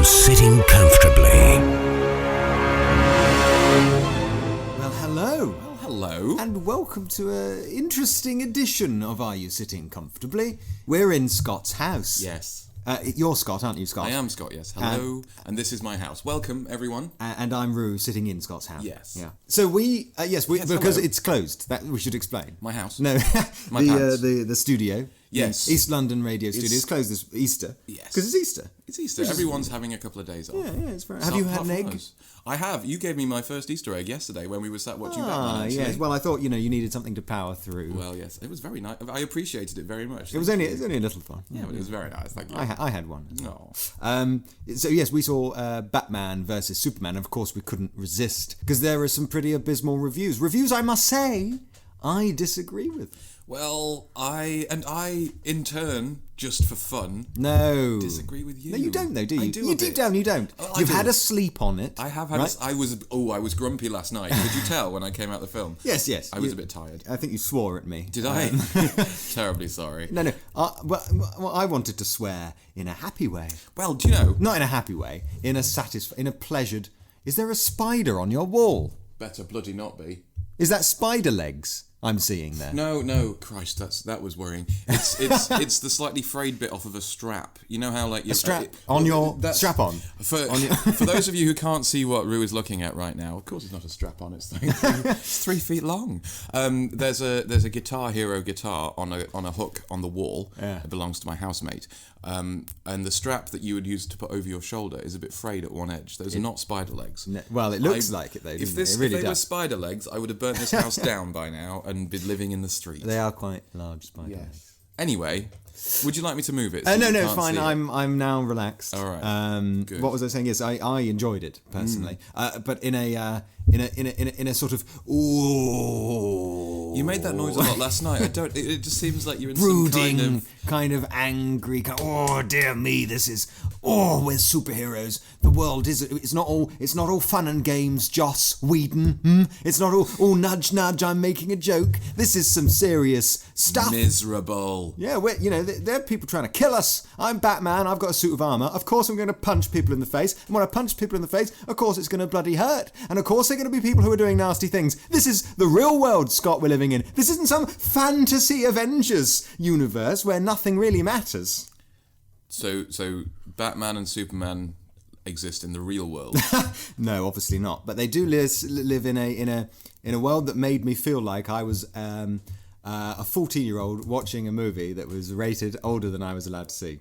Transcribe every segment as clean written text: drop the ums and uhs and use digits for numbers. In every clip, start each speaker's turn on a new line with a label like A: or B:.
A: you sitting comfortably?
B: Well, hello.
C: Hello.
B: And welcome to an interesting edition of Are You Sitting Comfortably? We're in Scott's house.
C: Yes.
B: You're Scott, aren't you, Scott?
C: I am Scott, yes. Hello. And this is my house. Welcome, everyone.
B: And I'm Rue, sitting in Scott's house.
C: Yes.
B: Yeah. So we because
C: hello.
B: it's closed. That we should explain.
C: My house.
B: No,
C: My pants.
B: the studio.
C: Yes.
B: The East London radio studio is closed this Easter.
C: Yes.
B: Because it's Easter.
C: It's Easter. Everyone's having a couple of days off.
B: Yeah, it's very. Have you had an egg?
C: I have. You gave me my first Easter egg yesterday when we were sat watching Batman. Actually.
B: Yes. Well, I thought you needed something to power through.
C: Well, yes. It was very nice. I appreciated it very much.
B: It was only a little fun.
C: Yeah, but it was very nice. Thank you.
B: I had one.
C: No.
B: So yes, we saw Batman versus Superman. Of course, we couldn't resist because there are some pretty abysmal reviews. Reviews, I must say, I disagree with.
C: Well, I in turn, just for fun, disagree with you.
B: No, you don't though, do you?
C: I do.
B: You deep down, you don't. You've had a sleep on it.
C: I have had.
B: Right?
C: I was grumpy last night. Did you tell when I came out the film?
B: Yes.
C: I was a bit tired.
B: I think you swore at me.
C: Did I? Terribly sorry.
B: No. Well, I wanted to swear in a happy way.
C: Well, do you know?
B: Not in a happy way. In a pleasured. Is there a spider on your wall?
C: Better bloody not be.
B: Is that spider legs I'm seeing there?
C: No, Christ, that was worrying. It's the slightly frayed bit off of a strap. You know how like
B: a strap on your strap on.
C: For those of you who can't see what Rue is looking at right now, of course it's not a strap on. It's 3 feet long. There's a Guitar Hero guitar on a hook on the wall.
B: Yeah.
C: It belongs to my housemate. And the strap that you would use to put over your shoulder is a bit frayed at one edge. Those are not spider legs.
B: Well, it looks like it though. If
C: they were spider legs, I would have burnt this house down by now and be living in the street.
B: They are quite large spider legs.
C: Yes. Anyway, would you like me to move it?
B: No, it's fine. I'm now relaxed.
C: All right. Good.
B: What was I saying? Yes, I enjoyed it personally, but in a sort of ooh.
C: You made that noise a lot last night. It just seems like you're in
B: brooding,
C: some
B: kind of angry. Oh dear me, this is. Oh, we're superheroes. The world is. It's not all fun and games. Joss Whedon. It's not all nudge nudge. I'm making a joke. This is some serious stuff.
C: Miserable.
B: Yeah, there are people trying to kill us. I'm Batman. I've got a suit of armor. Of course, I'm going to punch people in the face. And when I punch people in the face, of course, it's going to bloody hurt. And of course, they're going to be people who are doing nasty things. This is the real world, Scott, we're living in. This isn't some fantasy Avengers universe where nothing really matters.
C: So Batman and Superman exist in the real world.
B: No, obviously not. But they do live in a world that made me feel like I was a 14-year-old watching a movie that was rated older than I was allowed to see.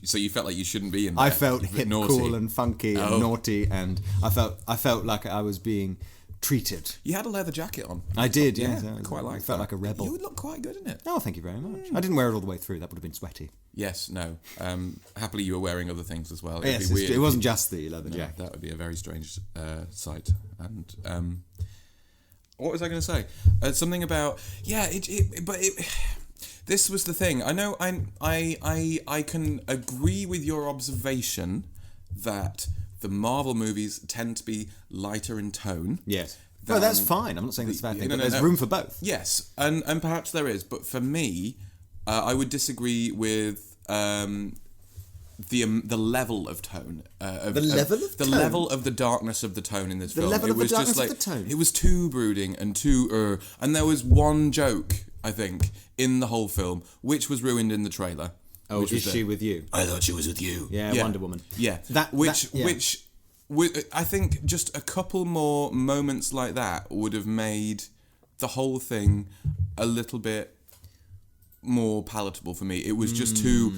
C: So you felt like you shouldn't be in there?
B: I felt hip, cool, and funky, and naughty, and I felt like I was being treated.
C: You had a leather jacket on.
B: I did, yeah.
C: Quite like.
B: I felt like a rebel.
C: You would look quite good in it.
B: Oh, thank you very much. I didn't wear it all the way through. That would have been sweaty.
C: Yes, no. Happily, you were wearing other things as well.
B: Yes, it wasn't just the leather jacket.
C: That would be a very strange sight. And what was I going to say? Something about this was the thing. I know. I can agree with your observation that the Marvel movies tend to be lighter in tone.
B: Yes. No, that's fine. I'm not saying that's a bad thing. But there's room for both.
C: Yes, and perhaps there is. But for me, I would disagree with the level of tone. The level of the darkness of the tone in this film.
B: The level of the darkness of the tone.
C: It was too brooding and too and there was one joke, I think, in the whole film, which was ruined in the trailer.
B: Oh, is she with you?
C: I thought she was with you.
B: Yeah, Wonder Woman.
C: Yeah, which I think just a couple more moments like that would have made the whole thing a little bit more palatable for me. It was just too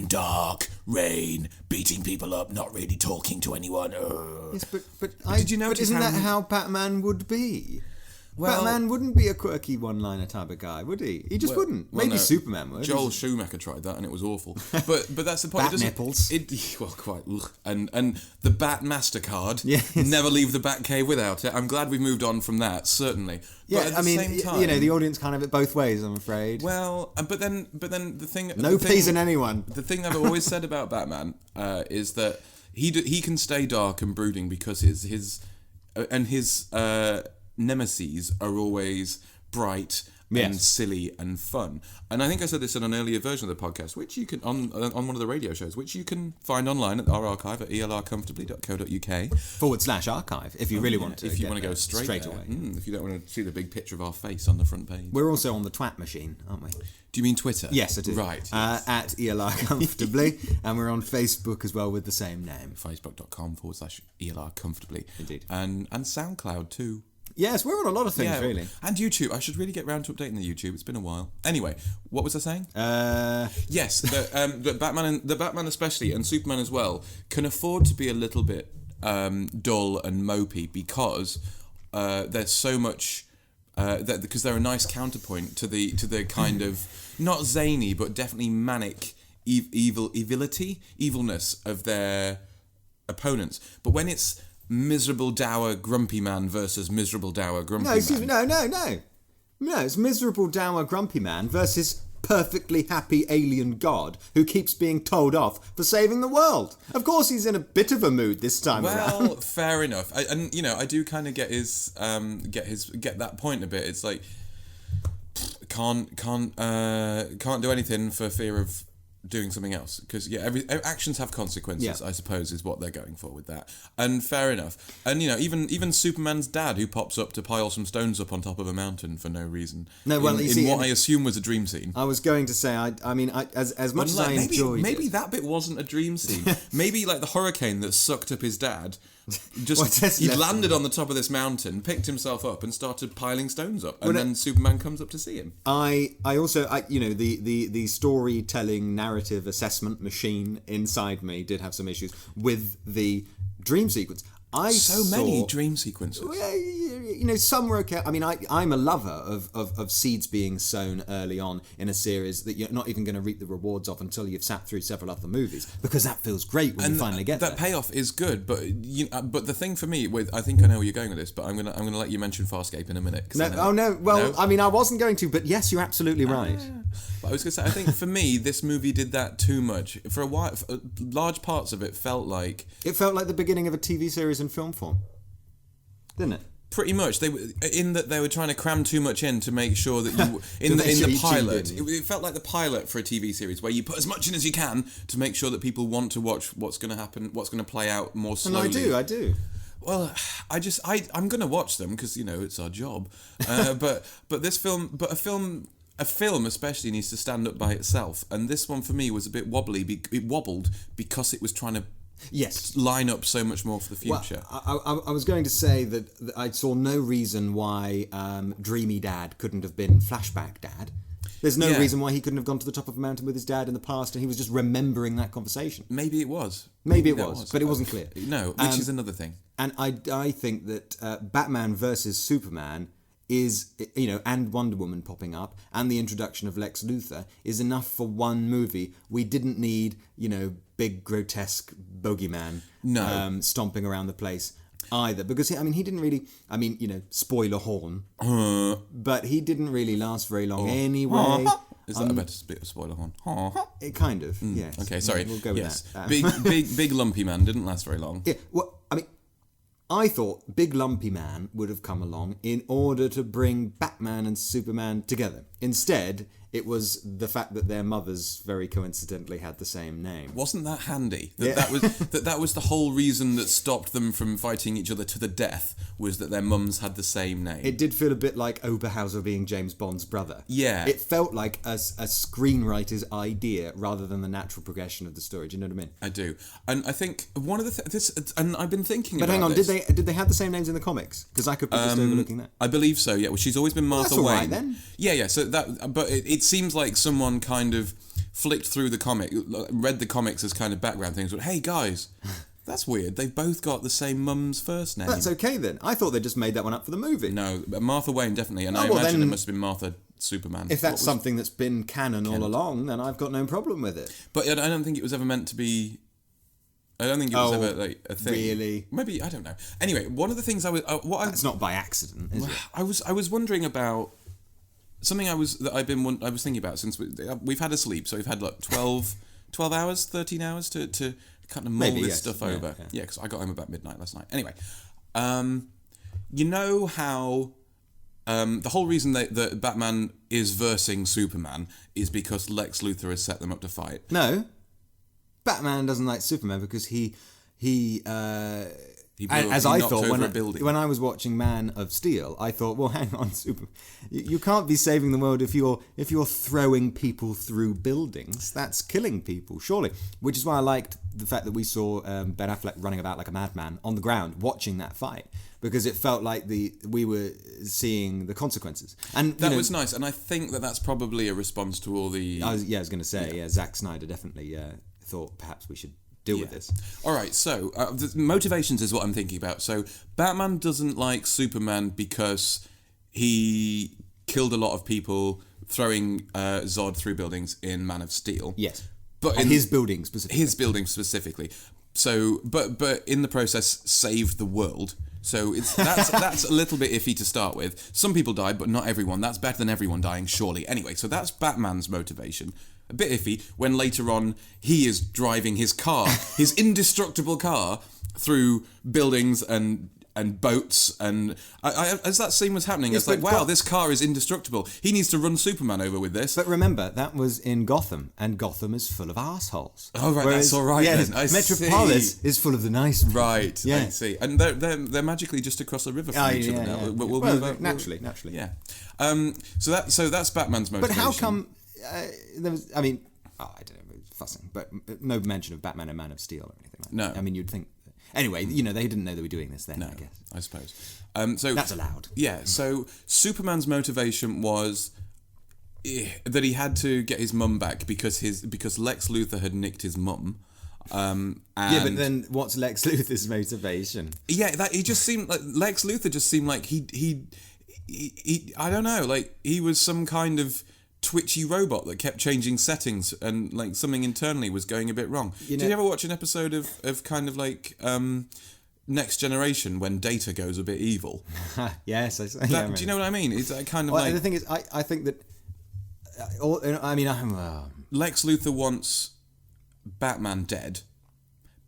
C: dark, rain, beating people up, not really talking to anyone.
B: Yes, but did you notice? But isn't that how Batman would be?
C: Well,
B: Batman wouldn't be a quirky one-liner type of guy, would he? He just wouldn't. Maybe no. Superman would.
C: Joel Schumacher tried that, and it was awful. But that's the point.
B: Bat nipples.
C: Well, quite. Ugh. And the Bat Mastercard. Yes. Never leave the Batcave without it. I'm glad we've moved on from that. Certainly.
B: Yeah, I mean, same time, the audience kind of it both ways. I'm afraid.
C: Well, but then the thing.
B: No pleasing anyone.
C: The thing I've always said about Batman is that he can stay dark and brooding because his nemeses are always bright and
B: Yes.
C: silly and fun. And I think I said this in an earlier version of the podcast, which you can on one of the radio shows, which you can find online at our archive at elrcomfortably.co.uk.
B: / if you really want to.
C: If you want to go straight
B: away.
C: if you don't want to see the big picture of our face on the front page.
B: We're also on the twat machine, aren't we?
C: Do you mean Twitter?
B: Yes, I do.
C: Right.
B: At ELR Comfortably, and we're on Facebook as well with the same name.
C: Facebook.com/ELR Comfortably.
B: Indeed.
C: And SoundCloud too.
B: Yes, we're on a lot of things, really.
C: And YouTube. I should really get round to updating the YouTube. It's been a while. Anyway, what was I saying? Yes, the Batman especially, and Superman as well, can afford to be a little bit dull and mopey because there's so much because they're a nice counterpoint to the kind of not zany but definitely manic evilness of their opponents. But when it's miserable, dour, grumpy man versus miserable, dour, grumpy man.
B: No, excuse me, no. No, it's miserable, dour, grumpy man versus perfectly happy alien god who keeps being told off for saving the world. Of course he's in a bit of a mood this time around.
C: Well, fair enough. I do kind of get that point a bit. It's like can't do anything for fear of doing something else, because actions have consequences. I suppose is what they're going for with that, and fair enough. And even Superman's dad, who pops up to pile some stones up on top of a mountain for no reason.
B: No, well,
C: in what I assume was a dream scene.
B: I was going to say, as much as I enjoyed
C: maybe
B: it,
C: that bit wasn't a dream scene. Maybe like the hurricane that sucked up his dad. He landed on the top of this mountain, picked himself up, and started piling stones up, and then Superman comes up to see him.
B: I also the storytelling narrative assessment machine inside me did have some issues with the dream sequence.
C: Many dream sequences.
B: Some were okay. I mean, I'm a lover of seeds being sown early on in a series that you're not even going to reap the rewards of until you've sat through several other movies, because that feels great when you finally get
C: that
B: there.
C: payoff is good, but but the thing for me I think I know where you're going with this, but I'm gonna let you mention Farscape in a minute.
B: No. I mean, I wasn't going to, but yes, you're absolutely right.
C: But I was gonna say, I think for me, this movie did that too much. For a while, large parts of it felt like
B: the beginning of a TV series in film form, didn't it?
C: Pretty much, they were trying to cram too much in to make sure that you in the pilot. It felt like the pilot for a TV series where you put as much in as you can to make sure that people want to watch what's going to happen, what's going to play out more slowly.
B: And I do.
C: Well, I'm going to watch them because it's our job. But a film especially needs to stand up by itself, and this one for me was a bit wobbly. It wobbled because it was trying to line up so much more for the future.
B: Well, I was going to say that I saw no reason why Dreamy Dad couldn't have been Flashback Dad. There's no reason why he couldn't have gone to the top of a mountain with his dad in the past and he was just remembering that conversation.
C: Maybe it was.
B: Maybe it was, but it wasn't clear.
C: No, which is another thing.
B: And I think that Batman versus Superman is, and Wonder Woman popping up and the introduction of Lex Luthor is enough for one movie. We didn't need, big grotesque bogeyman stomping around the place either, because he didn't really, spoiler horn, but he didn't really last very long anyway.
C: Is that a better bit of spoiler horn?
B: It kind of, yes.
C: Okay, sorry.
B: We'll go with that.
C: Big lumpy man didn't last very long.
B: Yeah, well, I thought Big Lumpy Man would have come along in order to bring Batman and Superman together. Instead, it was the fact that their mothers very coincidentally had the same name.
C: Wasn't that handy? That was the whole reason that stopped them from fighting each other to the death, was that their mums had the same name.
B: It did feel a bit like Oberhauser being James Bond's brother.
C: Yeah.
B: It felt like a screenwriter's idea rather than the natural progression of the story. Do you know what I mean?
C: I do. And I think one of the and I've been thinking about
B: this. But hang on, did they have the same names in the comics? Because I could be just overlooking that.
C: I believe so, yeah. Well, she's always been Martha Wayne.
B: That's all right, then.
C: Yeah, so that, but it seems like someone kind of flicked through the comic, read the comics as kind of background things, but hey guys, that's weird. They've both got the same mum's first name.
B: That's okay then. I thought they just made that one up for the movie.
C: No, Martha Wayne definitely, and I imagine it must have been Martha Superman.
B: If that's something that's been canon all along, then I've got no problem with it.
C: But I don't think it was ever meant to be. I don't think it was ever like a thing.
B: Really?
C: Maybe, I don't know. Anyway, one of the things
B: that's not by accident, is it?
C: I was wondering about something I was thinking about since we've had a sleep, so we've had like 12 hours, 13 hours to kind of mull this stuff over. Yeah, because I got home about midnight last night. Anyway, you know how the whole reason that Batman is versing Superman is because Lex Luthor has set them up to fight.
B: No, Batman doesn't like Superman because he as I thought when I was watching Man of Steel, I thought, well, hang on, Superman, you can't be saving the world if you're throwing people through buildings. That's killing people, surely. Which is why I liked the fact that we saw Ben Affleck running about like a madman on the ground watching that fight, because it felt like we were seeing the consequences. And
C: that was nice, and I think that's probably a response to all the.
B: I was going to say, ZacK Snyder definitely thought perhaps we should deal with this.
C: All right, so the motivations is what I'm thinking about. So Batman doesn't like Superman because he killed a lot of people throwing Zod through buildings in Man of Steel.
B: Yes,
C: but
B: in his building specifically.
C: His building specifically. So, but in the process, saved the world. So that's a little bit iffy to start with. Some people died, but not everyone. That's better than everyone dying, surely. Anyway, so that's Batman's motivation. A bit iffy when later on he is driving his car, his indestructible car, through buildings and boats, and as that scene was happening, it's like, wow, this car is indestructible. He needs to run Superman over with this.
B: But remember, that was in Gotham, and Gotham is full of assholes.
C: Oh right, that's all right.
B: Yes,
C: then.
B: Metropolis is full of the nice people.
C: Right, yeah. I see. And they're magically just across the river from each other now.
B: Yeah.
C: We'll move over.
B: Naturally.
C: Yeah. So that's Batman's motivation.
B: But how come? There was, I don't know, fussing, but no mention of Batman and Man of Steel or anything like that.
C: No.
B: I mean, you'd think. Anyway, they didn't know they were doing this then,
C: No,
B: I guess.
C: I suppose. So
B: that's allowed.
C: Yeah, so Superman's motivation was that he had to get his mum back because Lex Luthor had nicked his mum.
B: But then what's Lex Luthor's motivation?
C: Yeah, he just seemed like Lex Luthor just seemed like he I don't know, like he was some kind of twitchy robot that kept changing settings, and like something internally was going a bit wrong. Did you ever watch an episode of kind of like Next Generation when Data goes a bit evil?
B: Yes,
C: do you know what I mean? It's kind of like
B: the thing is, I think that
C: Lex Luthor wants Batman dead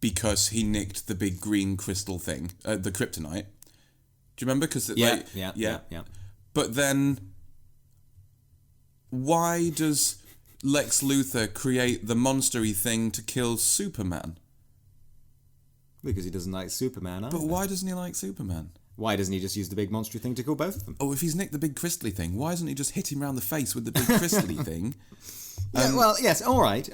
C: because he nicked the big green crystal thing, the kryptonite. Do you remember? Because
B: yeah.
C: But then, why does Lex Luthor create the monstery thing to kill Superman?
B: Because he doesn't like Superman.
C: But why doesn't he like Superman?
B: Why doesn't he just use the big monstery thing to kill both of them?
C: Oh, if he's nicked the big crystally thing, why doesn't he just hit him round the face with the big crystally thing?
B: Yes, all right.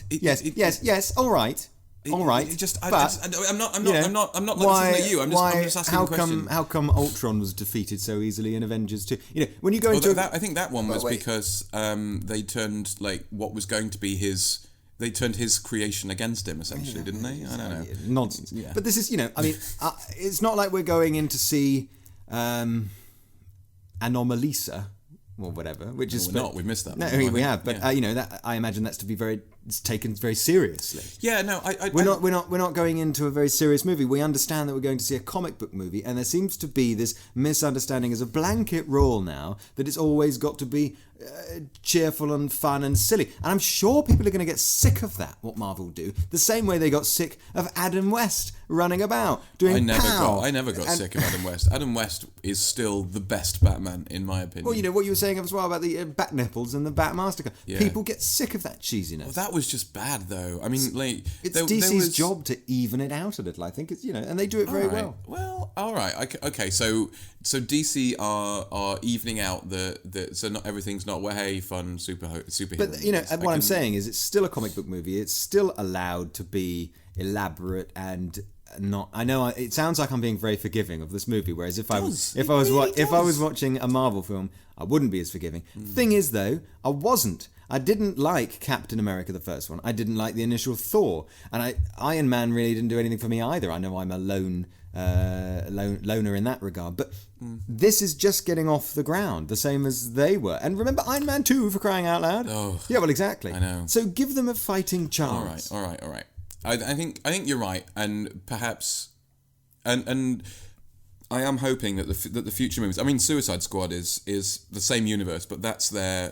B: Yes, all right. I'm not looking at you. I'm just asking a question. How come Ultron was defeated so easily in Avengers 2? When you go into
C: I think that one was because they turned what was going to be his. They turned his creation against him, essentially, didn't they? I don't know.
B: Nonsense.
C: Yeah.
B: But this is, it's not like we're going in to see Anomalisa or whatever, which is...
C: We're not. We missed that.
B: No, we have. But, that I imagine that's to be taken very seriously.
C: Yeah, no,
B: we're not going into a very serious movie. We understand that we're going to see a comic book movie, and there seems to be this misunderstanding as a blanket rule now that it's always got to be cheerful and fun and silly. And I'm sure people are going to get sick of that, what Marvel do, the same way they got sick of Adam West running about doing
C: I never got sick of Adam West. Adam West is still the best Batman, in my opinion.
B: Well, what you were saying as well about the bat nipples and the bat master.
C: Yeah.
B: People get sick of that cheesiness.
C: Well, that was just bad, though. I mean,
B: it's DC's job to even it out a little. I think it's and they do it very well.
C: Well, all right, okay. So DC are evening out so not everything's not fun superhero.
B: But what I'm saying is, it's still a comic book movie. It's still allowed to be elaborate and not. I know it sounds like I'm being very forgiving of this movie, whereas if I was watching a Marvel film, I wouldn't be as forgiving. Thing is, though, I wasn't. I didn't like Captain America, the first one. I didn't like the initial Thor, and Iron Man really didn't do anything for me either. I know I'm a loner in that regard, but this is just getting off the ground, the same as they were. And remember Iron Man 2, for crying out loud.
C: Oh,
B: yeah, well, exactly.
C: I know.
B: So give them a fighting chance.
C: All right. I think you're right, and perhaps, and I am hoping that the future movies. I mean, Suicide Squad is the same universe, but that's their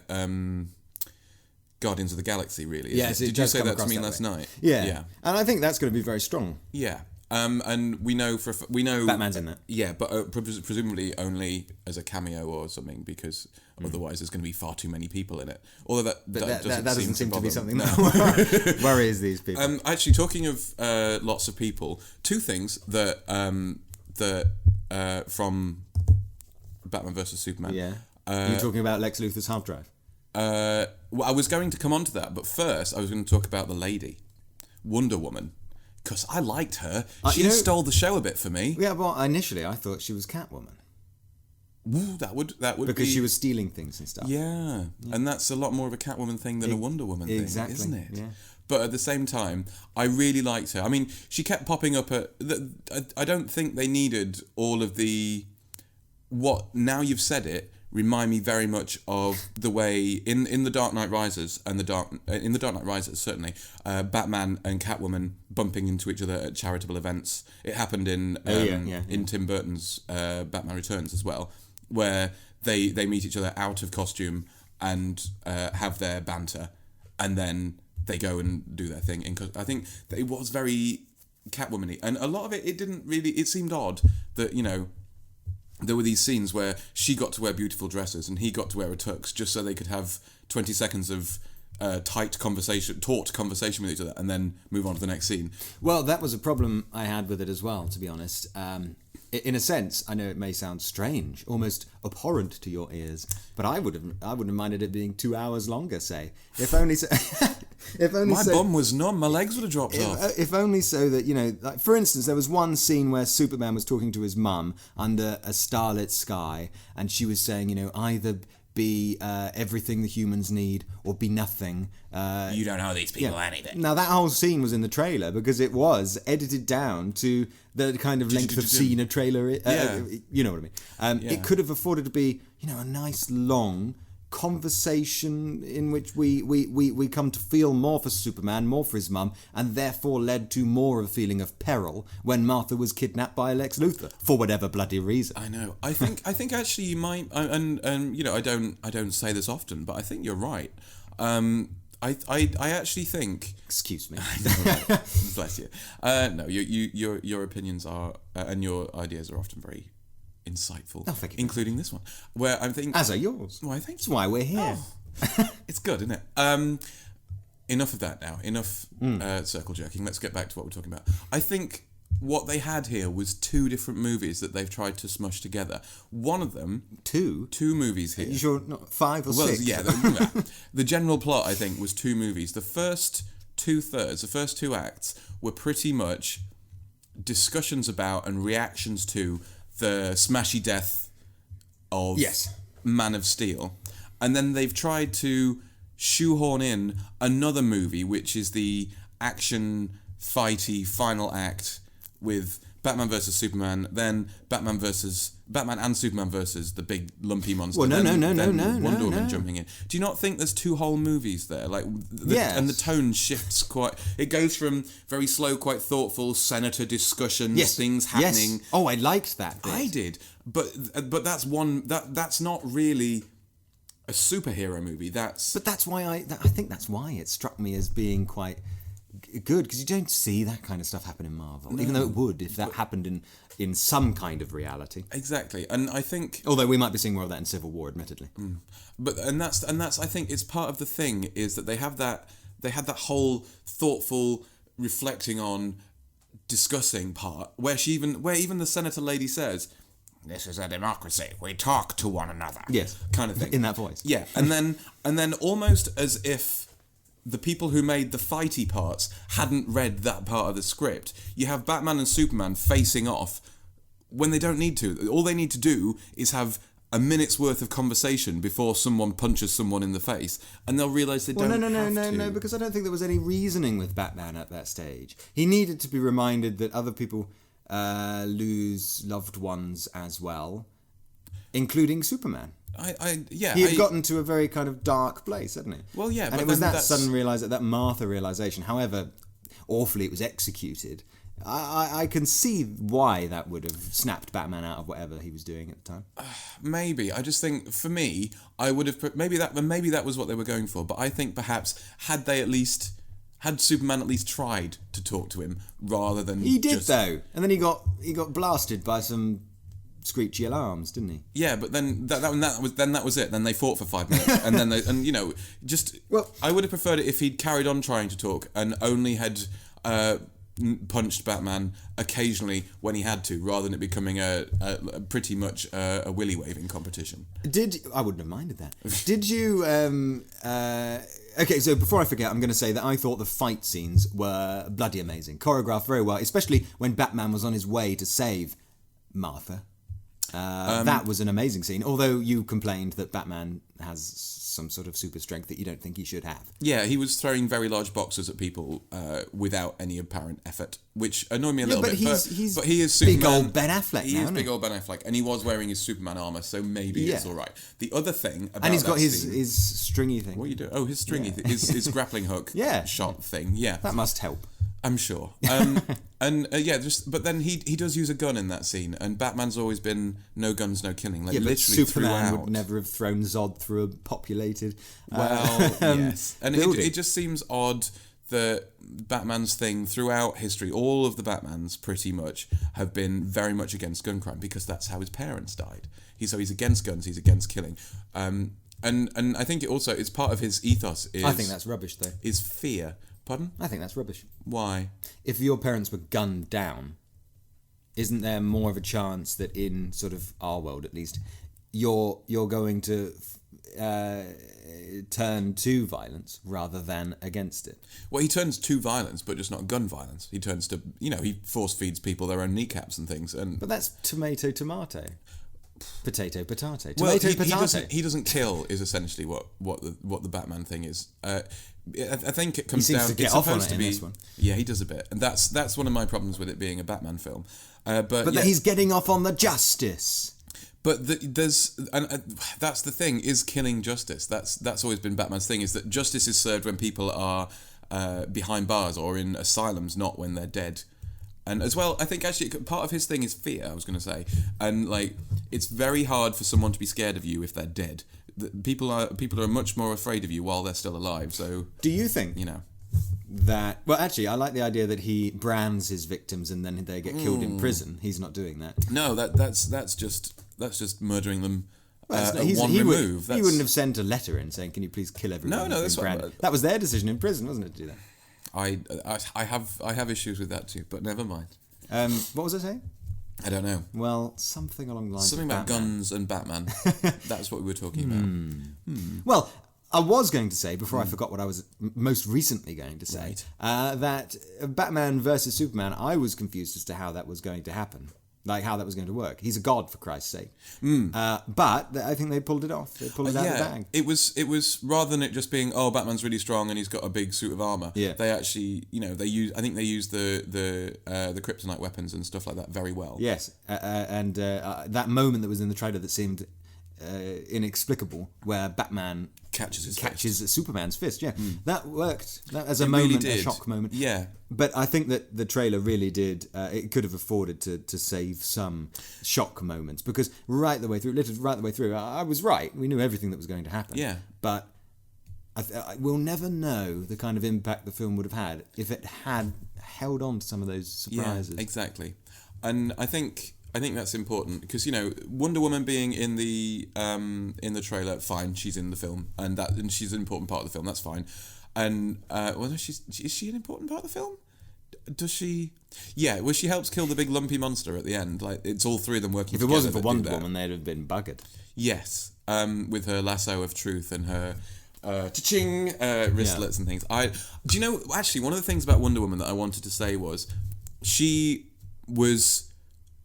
C: Guardians of the Galaxy, really.
B: Yes,
C: did you say that to me last night?
B: Yeah, and I think that's going to be very strong.
C: Yeah, And we know we know
B: Batman's in that.
C: Yeah, but presumably only as a cameo or something, because otherwise there's going to be far too many people in it. Although that
B: doesn't seem to be something
C: no.
B: that worries these people.
C: Actually, talking of lots of people, two things that from Batman vs Superman.
B: Yeah. You're talking about Lex Luthor's hard drive.
C: Well, I was going to come on to that, but first I was going to talk about the lady, Wonder Woman, because I liked her. She stole the show a bit for me.
B: Yeah, well, initially I thought she was Catwoman.
C: Ooh, that would
B: because she was stealing things and stuff.
C: Yeah, and that's a lot more of a Catwoman thing than a Wonder Woman thing, isn't it? Yeah. But at the same time, I really liked her. I mean, she kept popping up at... I don't think they needed all of the... What, now you've said it, remind me very much of the way in The Dark Knight Rises and in The Dark Knight Rises, certainly, Batman and Catwoman bumping into each other at charitable events. It happened in Tim Burton's Batman Returns as well, where they meet each other out of costume and have their banter, and then they go and do their thing. I think that it was very Catwoman-y, and a lot of it didn't really... It seemed odd that, there were these scenes where she got to wear beautiful dresses and he got to wear a tux just so they could have 20 seconds of taut conversation with each other and then move on to the next scene.
B: Well, that was a problem I had with it as well, to be honest. In a sense, I know it may sound strange, almost abhorrent to your ears, but I wouldn't have minded it being 2 hours longer, say. If only so...
C: My bum was numb, my legs would have dropped off.
B: If only so that, like, for instance, there was one scene where Superman was talking to his mum under a starlit sky, and she was saying, either be everything the humans need or be nothing.
C: You don't owe these people anything.
B: Now, that whole scene was in the trailer because it was edited down to the kind of length of scene a trailer... you know what I mean. It could have afforded to be, a nice long... conversation in which we come to feel more for Superman, more for his mum, and therefore led to more of a feeling of peril when Martha was kidnapped by Lex Luthor for whatever bloody reason.
C: I know. I think actually you might, and I don't say this often, but I think you're right. I actually think.
B: Excuse me.
C: I know, right? Bless you. No, your opinions are and your ideas are often very insightful, including this one, where I'm thinking...
B: As are yours.
C: Well, I think
B: that's why we're here.
C: Oh, it's good, isn't it? Enough of that now. Enough circle jerking. Let's get back to what we're talking about. I think what they had here was two different movies that they've tried to smush together. One of them... Two movies here. Are
B: you sure not 5 or 6?
C: Yeah. The general plot, I think, was 2 movies. The first 2/3, the first 2 acts, were pretty much discussions about and reactions to the smashy death of Man of Steel. And then they've tried to shoehorn in another movie, which is the action, fighty final act with Batman versus Superman, then Batman and Superman versus the big lumpy monster.
B: Well, no,
C: Wonder Woman jumping in. Do you not think there's 2 whole movies there? Like, and the tone shifts quite. It goes from very slow, quite thoughtful senator discussions, things happening.
B: Yes. Oh, I liked that bit.
C: I did, but that's one that's not really a superhero movie. But
B: that's why I think that's why it struck me as being quite good, because you don't see that kind of stuff happen in Marvel, even though it would if that happened in some kind of reality.
C: Exactly, and I think,
B: although we might be seeing more of that in Civil War, admittedly.
C: But that's I think it's part of the thing is that they had that whole thoughtful reflecting on discussing part where even the senator lady says, "This is a democracy. We talk to one another."
B: Yes,
C: kind of thing
B: in that voice.
C: Yeah, and then almost as if the people who made the fighty parts hadn't read that part of the script. You have Batman and Superman facing off when they don't need to. All they need to do is have a minute's worth of conversation before someone punches someone in the face, and they'll realise they don't have to.
B: No, because I don't think there was any reasoning with Batman at that stage. He needed to be reminded that other people lose loved ones as well, including Superman. He had gotten to a very kind of dark place, hadn't he?
C: Well, yeah,
B: and it was that sudden that Martha realization. However awfully it was executed, I can see why that would have snapped Batman out of whatever he was doing at the time.
C: Maybe I just think for me, I would have maybe that was what they were going for. But I think perhaps had had Superman at least tried to talk to him rather than
B: He did
C: just,
B: though, and then he got blasted by some screechy alarms, didn't he?
C: Yeah, but then that was it. Then they fought for 5 minutes, and then I would have preferred it if he'd carried on trying to talk and only had punched Batman occasionally when he had to, rather than it becoming a pretty much a willy waving competition.
B: I wouldn't have minded that. Did you? Okay, so before I forget, I'm going to say that I thought the fight scenes were bloody amazing, choreographed very well, especially when Batman was on his way to save Martha. That was an amazing scene, although you complained that Batman has some sort of super strength that you don't think he should have.
C: Yeah, he was throwing very large boxes at people without any apparent effort, which annoyed me a little bit.
B: He's
C: but he is Superman.
B: big old Ben Affleck.
C: He is big old Ben Affleck, and he was wearing his Superman armor, so maybe it's all right. The other thing about
B: and he's got
C: his
B: stringy thing.
C: What are you doing? Oh, his stringy thing, his grappling hook shot thing. Yeah,
B: that must help.
C: I'm sure. But then he does use a gun in that scene, and Batman's always been no guns, no killing. Like literally
B: Superman
C: throughout.
B: would never have thrown Zod through a populated.
C: Yes, and
B: building.
C: it just seems odd that Batman's thing throughout history, all of the Batmans pretty much have been very much against gun crime because that's how his parents died. He's against guns, he's against killing. And I think it's part of his ethos.
B: I think that's rubbish, though.
C: Is fear. Pardon?
B: I think that's rubbish.
C: Why?
B: If your parents were gunned down, isn't there more of a chance that in sort of our world, at least, you're going to turn to violence rather than against it?
C: Well, he turns to violence, but just not gun violence. He turns to, he force feeds people their own kneecaps and things. But
B: that's tomato. Potato, potato.
C: Well,
B: potato.
C: he doesn't kill is essentially what the Batman thing is. I think it comes
B: he seems
C: down.
B: To get
C: it's
B: off on
C: supposed
B: it
C: to be.
B: In this one.
C: Yeah, he does a bit, and that's one of my problems with it being a Batman film. But
B: he's getting off on the justice.
C: But that's the thing, is killing justice. That's always been Batman's thing, is that justice is served when people are behind bars or in asylums, not when they're dead. And as well, I think actually part of his thing is fear, I was going to say. And it's very hard for someone to be scared of you if they're dead. People are much more afraid of you while they're still alive. So
B: do you think that? Well, actually, I like the idea that he brands his victims and then they get killed in prison. He's not doing that.
C: No, that's just murdering them. He wouldn't
B: have sent a letter in saying, "Can you please kill everyone?"
C: No, that's
B: that was their decision in prison, wasn't it, to do that?
C: I have issues with that too, but never mind.
B: What was I saying?
C: I don't know.
B: Well, something along the lines.
C: Something
B: of
C: about guns and Batman. That's what we were talking about.
B: Well, I was going to say, before I forgot what I was most recently going to say, that Batman versus Superman, I was confused as to how that was going to happen. Like, how that was going to work. He's a god, for Christ's sake. But I think they pulled it off. They pulled it out of the bag.
C: It was rather than it just being, Batman's really strong and he's got a big suit of armor. Yeah. They actually, they use the kryptonite weapons and stuff like that very well.
B: Yes, and that moment that was in the trailer that seemed inexplicable, where Batman catches Superman's fist. Yeah, that worked. That as a a shock moment.
C: Yeah,
B: but I think that the trailer really did. It could have afforded to save some shock moments, because right the way through, I was right. We knew everything that was going to happen.
C: Yeah,
B: but we'll never know the kind of impact the film would have had if it had held on to some of those surprises.
C: Yeah, exactly, and I think that's important because Wonder Woman being in the trailer, fine, she's in the film, and she's an important part of the film. That's fine, and is she an important part of the film? Does she? Yeah, well, she helps kill the big lumpy monster at the end. Like, it's all three of them working together.
B: If it wasn't for Wonder Woman, they'd have been buggered.
C: Yes, with her lasso of truth and her cha-ching wristlets and things. Do you know? Actually, one of the things about Wonder Woman that I wanted to say was she was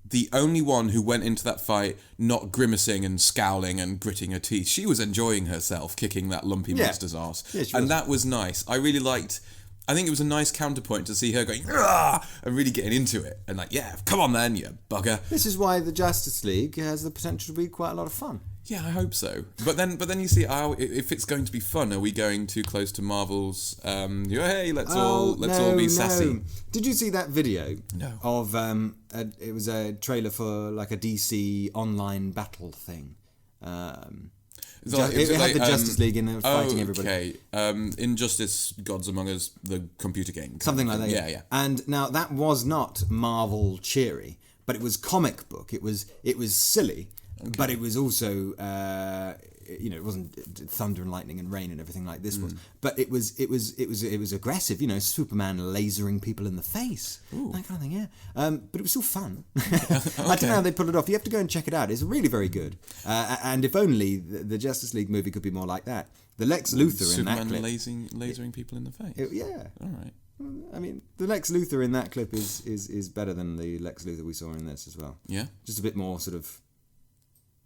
C: the only one who went into that fight not grimacing and scowling and gritting her teeth. She was enjoying herself kicking that lumpy monster's ass. Yeah, that was nice. I really liked. I think it was a nice counterpoint to see her going "Rah!" and really getting into it and come on then, you bugger.
B: This is why the Justice League has the potential to be quite a lot of fun.
C: Yeah, I hope so. But then you see, if it's going to be fun, are we going too close to Marvel's? Hey, let's all be sassy.
B: No. Did you see that video?
C: No.
B: Of it was a trailer for like a DC online battle thing. It had the Justice League in fighting everybody.
C: Okay. Injustice, Gods Among Us, the computer game.
B: Something like that.
C: Yeah.
B: And now that was not Marvel cheery, but it was comic book. It was silly, but it was also it wasn't thunder and lightning and rain and everything like this was, but it was aggressive. Superman lasering people in the face, that kind of thing. Yeah, but it was still fun. I don't know how they pulled it off. You have to go and check it out. It's really very good. And if only the Justice League movie could be more like that. The Lex Luthor
C: Superman
B: in that clip,
C: lasering people in the face. All right.
B: I mean, the Lex Luthor in that clip is better than the Lex Luthor we saw in this as well.
C: Yeah.
B: Just a bit more sort of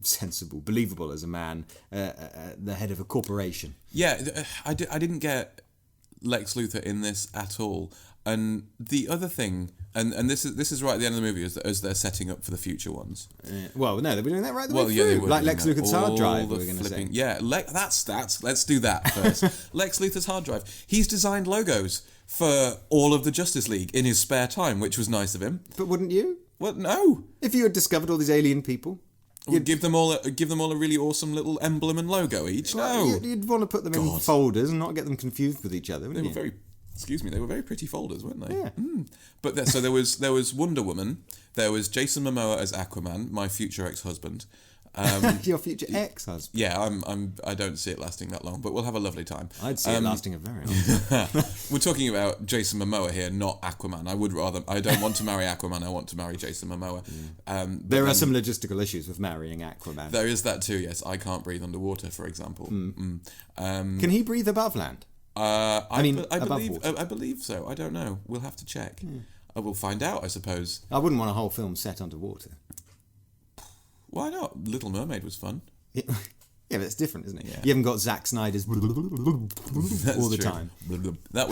B: sensible, believable as a man, the head of a corporation.
C: Yeah, I didn't get Lex Luthor in this at all. And the other thing, and this is right at the end of the movie, as they're setting up for the future ones.
B: Well, no, they were doing that right the way through.
C: They were
B: like Lex Luthor's hard drive, we were going to say.
C: Yeah, let's do that first. Lex Luthor's hard drive. He's designed logos for all of the Justice League in his spare time, which was nice of him.
B: But wouldn't you?
C: Well, no.
B: If you had discovered all these alien people...
C: You'd give them all a really awesome little emblem and logo each. No,
B: you'd want to put them in folders and not get them confused with each other.
C: They were very pretty folders, weren't they?
B: Yeah.
C: But there was Wonder Woman. There was Jason Momoa as Aquaman, my future ex-husband.
B: Your future ex-husband.
C: Yeah, I don't see it lasting that long, but we'll have a lovely time.
B: I'd see it lasting a very long time.
C: We're talking about Jason Momoa here, not Aquaman. I don't want to marry Aquaman. I want to marry Jason Momoa.
B: There are some logistical issues with marrying Aquaman.
C: There is that too. Yes, I can't breathe underwater, for example.
B: Can he breathe above land?
C: I believe so. I don't know. We'll have to check. I will find out, I suppose.
B: I wouldn't want a whole film set underwater.
C: Why not? Little Mermaid was fun.
B: Yeah, but it's different, isn't it?
C: Yeah.
B: You haven't got ZacK Snyder's all the time.
C: That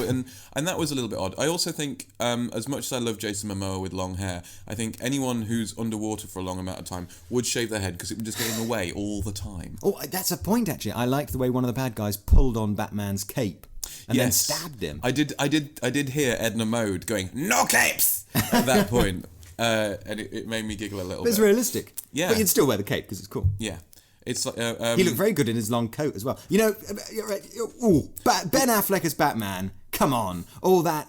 C: was a little bit odd. I also think, as much as I love Jason Momoa with long hair, I think anyone who's underwater for a long amount of time would shave their head because it would just get in the way all the time.
B: Oh, that's a point, actually. I liked the way one of the bad guys pulled on Batman's cape and then stabbed him.
C: I did hear Edna Mode going, "No capes!" at that point. And it made me giggle a little bit.
B: It's realistic.
C: Yeah.
B: But you'd still wear the cape because it's cool.
C: Yeah. It's like...
B: he looked very good in his long coat as well. Ben Affleck as Batman, come on. All that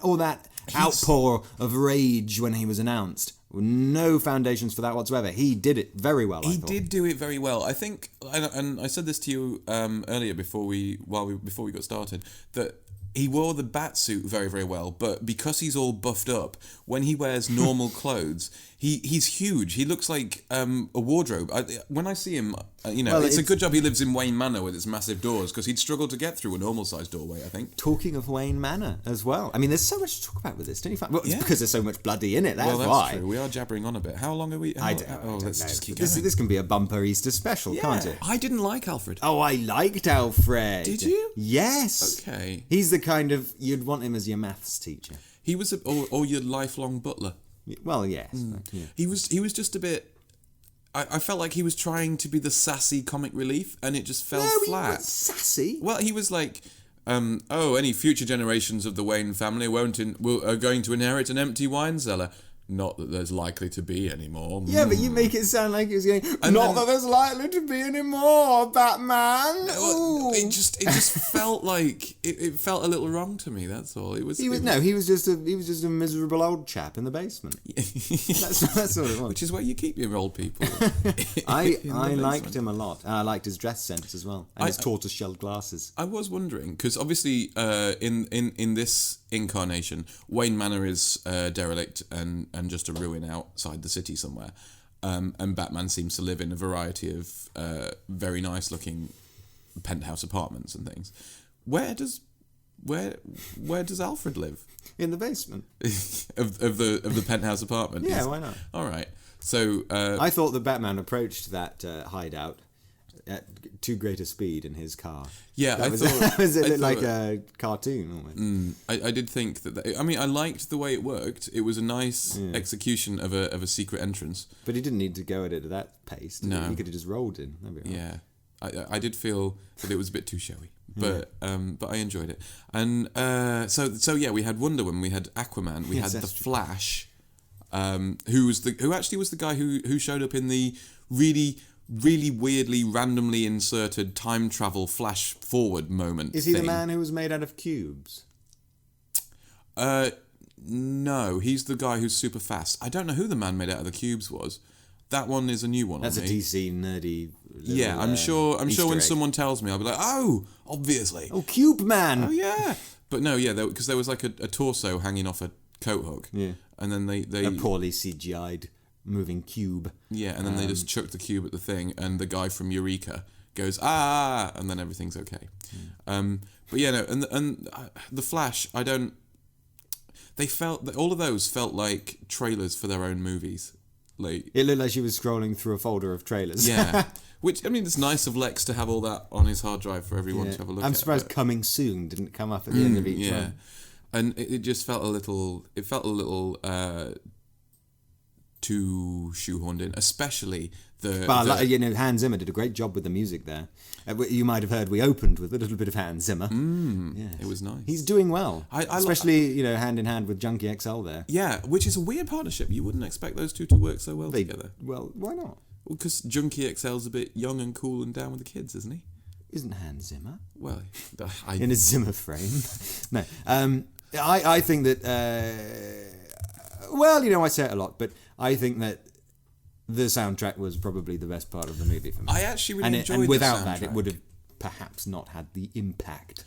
B: outpour of rage when he was announced. No foundations for that whatsoever. He did it very well, I thought.
C: He did do it very well. I think, and I said this to you earlier before we got started, that he wore the bat suit very, very well, but because he's all buffed up, when he wears normal clothes, he's huge. He looks like a wardrobe. When I see him, it's a good job he lives in Wayne Manor with its massive doors, because he'd struggle to get through a normal-sized doorway, I think.
B: Talking of Wayne Manor as well. I mean, there's so much to talk about with this, don't you find? Well, it's because there's so much bloody in it, that's why.
C: True. We are jabbering on a bit. How long are we...
B: I don't know.
C: Just keep going.
B: This can be a bumper Easter special, can't it?
C: I didn't like Alfred.
B: Oh, I liked Alfred.
C: Did you?
B: Yes.
C: Okay.
B: He's the kind of... You'd want him as your maths teacher.
C: He was or your lifelong butler.
B: Well, yes. Yeah.
C: He was just a bit... I felt like he was trying to be the sassy comic relief, and it just fell flat.
B: He was sassy.
C: Well, he was like, any future generations of the Wayne family are going to inherit an empty wine cellar. Not that there's likely to be any more.
B: Yeah, but you make it sound like he was going, that there's likely to be any more, Batman.
C: It just felt like it felt a little wrong to me. That's all. He was
B: just a miserable old chap in the basement. That's what it was.
C: Which is where you keep your old people.
B: I liked him a lot. I liked his dress sense as well, and his tortoise-shell glasses.
C: I was wondering because obviously in this incarnation, Wayne Manor is derelict and just a ruin outside the city somewhere, and Batman seems to live in a variety of very nice looking penthouse apartments and things. Where does Alfred live?
B: In the basement
C: of the penthouse apartment.
B: Yeah, why not?
C: All right. So
B: I thought that Batman approached that hideout at too great a speed in his car.
C: Yeah,
B: that was like a cartoon almost.
C: I did think that. I mean, I liked the way it worked. It was a nice execution of a secret entrance.
B: But he didn't need to go at it at that pace.
C: No,
B: he could have just rolled in. That'd be right.
C: Yeah, I did feel that it was a bit too showy, but I enjoyed it. And so we had Wonder Woman, we had Aquaman, we had the Flash, who actually was the guy who showed up in the really really weirdly, randomly inserted time travel flash forward moment.
B: Is he
C: thing.
B: the man who was made out of cubes?
C: No, he's the guy who's super fast. I don't know who the man made out of the cubes was. That one is a new one.
B: That's
C: on
B: a
C: me.
B: DC nerdy. Little,
C: Yeah, I'm sure when
B: egg.
C: someone tells me, I'll be like, oh, obviously.
B: Oh, Cube Man.
C: Oh yeah. But no, yeah, because there was like a torso hanging off a coat hook.
B: Yeah.
C: And then they
B: A poorly CGI'd moving cube.
C: yeah, and then they just chuck the cube at the thing, and the guy from Eureka goes and then everything's okay. But yeah, no, and the Flash, I don't. They felt all of those felt like trailers for their own movies. Like
B: It looked like she was scrolling through a folder of trailers.
C: yeah, which I mean, it's nice of Lex to have all that on his hard drive for everyone to have a look at.
B: I'm surprised
C: but-
B: Coming Soon didn't come up at the end of each
C: yeah.
B: one.
C: And it just felt a little. It felt a little too shoehorned in, especially the.
B: But Hans Zimmer did a great job with the music there. You might have heard we opened with a little bit of Hans Zimmer. Yes.
C: It was nice.
B: He's doing well,
C: I
B: especially hand in hand with Junkie XL there.
C: Yeah, which is a weird partnership. You wouldn't expect those two to work so well together.
B: Well, why not?
C: Well, because Junkie XL's a bit young and cool and down with the kids, isn't he?
B: Isn't Hans Zimmer
C: Well,
B: in a Zimmer frame? No, I think that. I say it a lot, but I think that the soundtrack was probably the best part of the movie for me.
C: I actually really enjoyed
B: and without
C: the
B: that, it
C: soundtrack.
B: would have perhaps not had the impact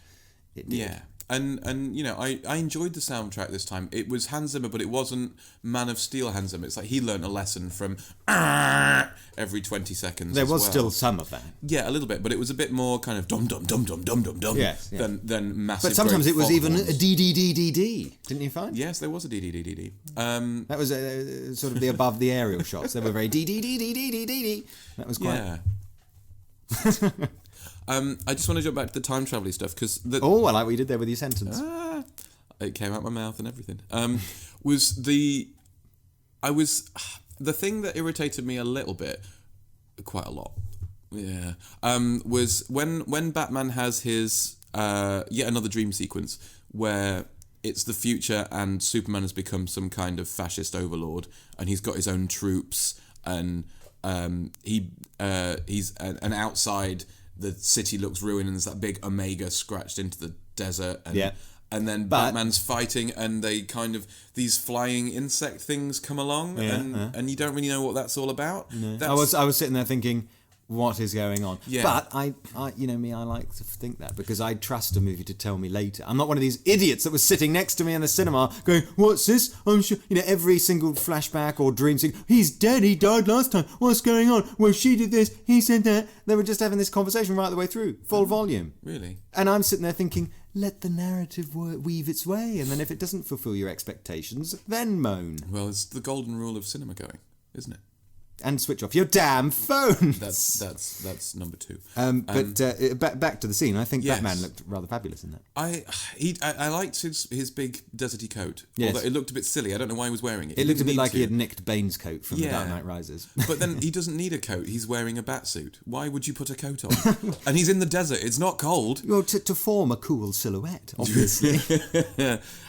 B: it did.
C: Yeah. And I enjoyed the soundtrack this time. It was Hans Zimmer, but it wasn't Man of Steel Hans Zimmer. It's like he learnt a lesson from every 20 seconds.
B: There
C: as
B: was
C: well.
B: still some of that.
C: Yeah, a little bit, but it was a bit more kind of dum dum dum dum dum dum dum
B: Yes, yeah.
C: than massive.
B: But sometimes
C: great
B: it was even a
C: foghorns.
B: DDDDD, didn't you find?
C: Yes, there was a DDDDD.
B: That was sort of the above the aerial shots. They were very DDDDDDD. That was quite.
C: Yeah. I just want to jump back to the time travel stuff because
B: Oh, I like what you did there with your sentence.
C: it came out my mouth and everything. The thing that irritated me a little bit, quite a lot, yeah, was when Batman has his yet another dream sequence where it's the future and Superman has become some kind of fascist overlord and he's got his own troops and he's and outside the city looks ruined and there's that big Omega scratched into the desert and
B: Yeah.
C: and then Batman's fighting and they kind of these flying insect things come along and you don't really know what that's all about.
B: I was sitting there thinking, what is going on?
C: Yeah.
B: But I like to think that because I trust a movie to tell me later. I'm not one of these idiots that was sitting next to me in the cinema going, what's this? I'm sure, every single flashback or dream scene, he's dead, he died last time, what's going on? Well, she did this, he said that. They were just having this conversation right the way through, full volume.
C: Really?
B: And I'm sitting there thinking, let the narrative weave its way, and then if it doesn't fulfill your expectations, then moan.
C: Well, it's the golden rule of cinema going, isn't it?
B: And switch off your damn phone.
C: That's number 2.
B: But back to the scene. I think
C: Yes.
B: Batman looked rather fabulous in that.
C: I liked his big deserty coat.
B: Yes.
C: Although it looked a bit silly. I don't know why he was wearing it.
B: It looked a bit like he
C: he
B: had nicked Bane's coat from The Dark Knight Rises.
C: But then he doesn't need a coat. He's wearing a batsuit. Why would you put a coat on? And he's in the desert. It's not cold.
B: Well, to form a cool silhouette, obviously.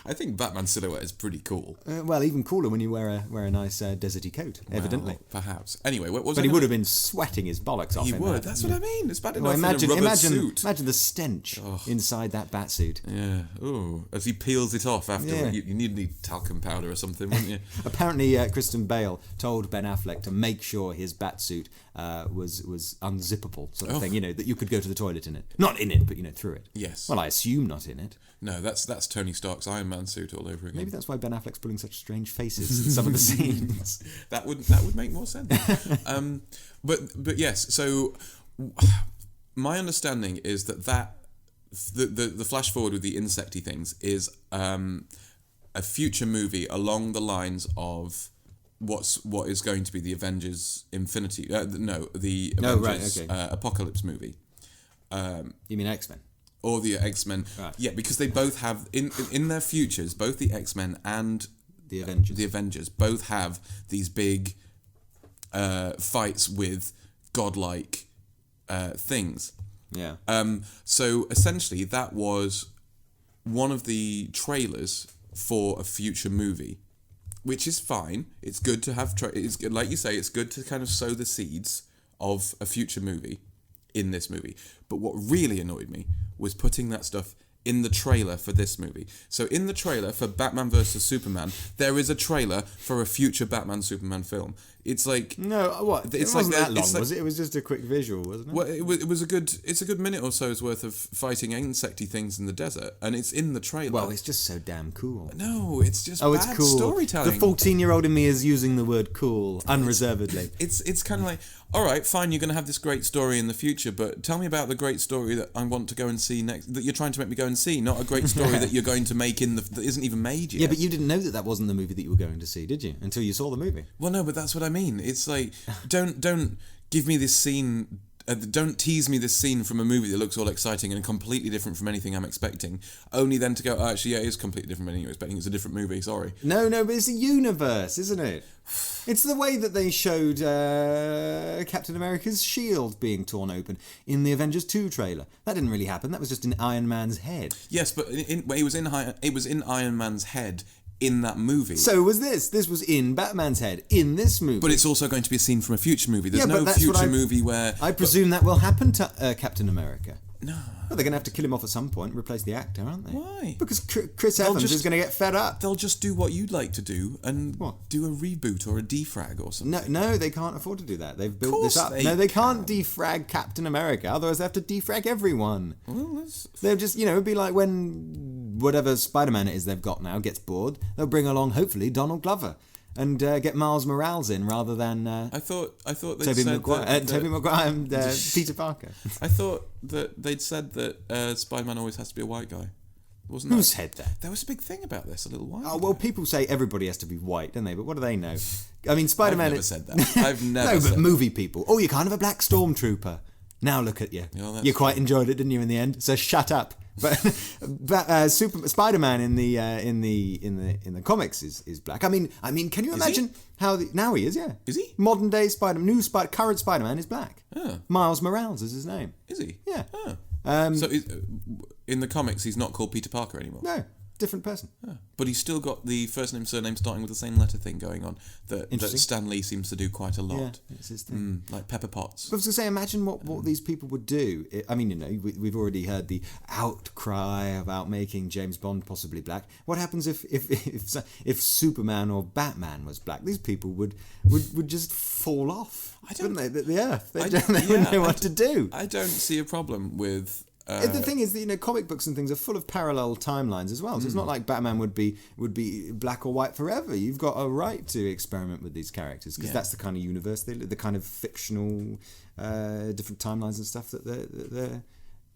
C: I think Batman's silhouette is pretty cool.
B: Well, even cooler when you wear a nice deserty coat, evidently.
C: Well, perhaps. Anyway, what was
B: But
C: I
B: he
C: gonna-
B: would have been sweating his bollocks off.
C: He
B: in
C: would.
B: that.
C: That's what I mean. It's bad enough
B: Well,
C: in a rubber suit.
B: imagine the stench inside that batsuit.
C: Yeah. Oh, as he peels it off after.
B: Yeah.
C: You need talcum powder or something, wouldn't you?
B: Apparently, Kristen Bale told Ben Affleck to make sure his batsuit was unzippable, sort of thing. That you could go to the toilet in it, not in it, but through it.
C: Yes.
B: Well, I assume not in it.
C: No, that's Tony Stark's Iron Man suit all over again.
B: Maybe that's why Ben Affleck's pulling such strange faces in some of the scenes.
C: That would make more sense. But yes. So my understanding is that the flash forward with the insecty things is a future movie along the lines of what is going to be the Avengers Infinity. The Avengers Apocalypse movie.
B: You mean X-Men?
C: Or the X-Men.
B: Right.
C: Yeah, because they both have in their futures, both the X-Men and
B: The Avengers.
C: The Avengers both have these big fights with godlike things.
B: Yeah.
C: So essentially, that was one of the trailers for a future movie, which is fine. It's good to have. It's good, like you say. It's good to kind of sow the seeds of a future movie in this movie. But what really annoyed me was putting that stuff in the trailer for this movie. So in the trailer for Batman vs Superman, there is a trailer for a future Batman Superman film. It's like
B: No, what?
C: It's
B: It wasn't
C: like
B: that long,
C: it's like-
B: was it? It was just a quick visual, wasn't it?
C: Well, it's a good minute or so's worth of fighting insecty things in the desert, and it's in the trailer.
B: Well, it's just so damn cool.
C: No, it's just
B: Oh,
C: bad
B: it's cool.
C: storytelling.
B: The 14-year-old in me is using the word cool unreservedly.
C: It's kind of like, all right, fine, you're going to have this great story in the future, but tell me about the great story that I want to go and see next, that you're trying to make me go and see, not a great story that you're going to make that isn't even made yet.
B: Yeah, but you didn't know that wasn't the movie that you were going to see, did you? Until you saw the movie.
C: Well, no, but that's what I mean. It's like, don't give me this scene. Don't tease me this scene from a movie that looks all exciting and completely different from anything I'm expecting, only then to go, oh, actually, yeah, it is completely different from anything you're expecting. It's a different movie, sorry.
B: No, but it's a universe, isn't it? It's the way that they showed Captain America's shield being torn open in the Avengers 2 trailer. That didn't really happen. That was just in Iron Man's head.
C: Yes, but it was in Iron Man's head in that movie.
B: So was this. This was in Batman's head in this movie.
C: But it's also going to be a scene from a future movie. There's
B: Yeah, but
C: no
B: that's what
C: future movie where...
B: I presume that will happen to Captain America.
C: No.
B: Well, they're going to have to kill him off at some point and replace the actor, aren't they?
C: Why?
B: Because Chris Evans is going to get fed up.
C: They'll just do what you'd like to do and
B: What?
C: do a reboot or a defrag or something.
B: No, they can't afford to do that. They've built
C: Course
B: this up.
C: they
B: No, they can't defrag Captain America. Otherwise, they have to defrag everyone.
C: Well, that's...
B: They'll just, it'd be like when whatever Spider-Man it is they've got now gets bored. They'll bring along, hopefully, Donald Glover and get Miles Morales in rather than
C: I thought they
B: Tobey
C: said
B: Maguire,
C: that,
B: Tobey Maguire and Peter Parker.
C: I thought that they'd said that Spider-Man always has to be a white guy. Wasn't
B: Who
C: that?
B: said that?
C: There was a big thing about this a little while ago.
B: Oh, well, people say everybody has to be white, don't they? But what do they know? I mean, Spider-Man...
C: I've never said that. I've never
B: No,
C: said
B: but movie people. Oh, you're kind of a black stormtrooper. Now look at you.
C: Yeah, that's
B: You quite enjoyed it, didn't you, in the end? So shut up. But Spider-Man in the comics is black. I mean, can you imagine how now he is? Yeah,
C: Is he?
B: Modern day current Spider-Man is black.
C: Oh.
B: Miles Morales is his name.
C: Is he?
B: Yeah.
C: Oh. So in the comics, he's not called Peter Parker anymore.
B: No, different person.
C: Oh. But he's still got the first name surname starting with the same letter thing going on that Stan Lee seems to do quite a lot.
B: Yeah, it's his thing.
C: Like Pepper Potts.
B: I was going to say, imagine what these people would do. I mean, we've already heard the outcry about making James Bond possibly black. What happens if Superman or Batman was black? These people would just fall off, wouldn't they? The earth. They wouldn't know what to do.
C: I don't see a problem with...
B: The thing is that comic books and things are full of parallel timelines as well. So it's not like Batman would be black or white forever. You've got a right to experiment with these characters because that's the kind of universe, the kind of fictional different timelines and stuff that they're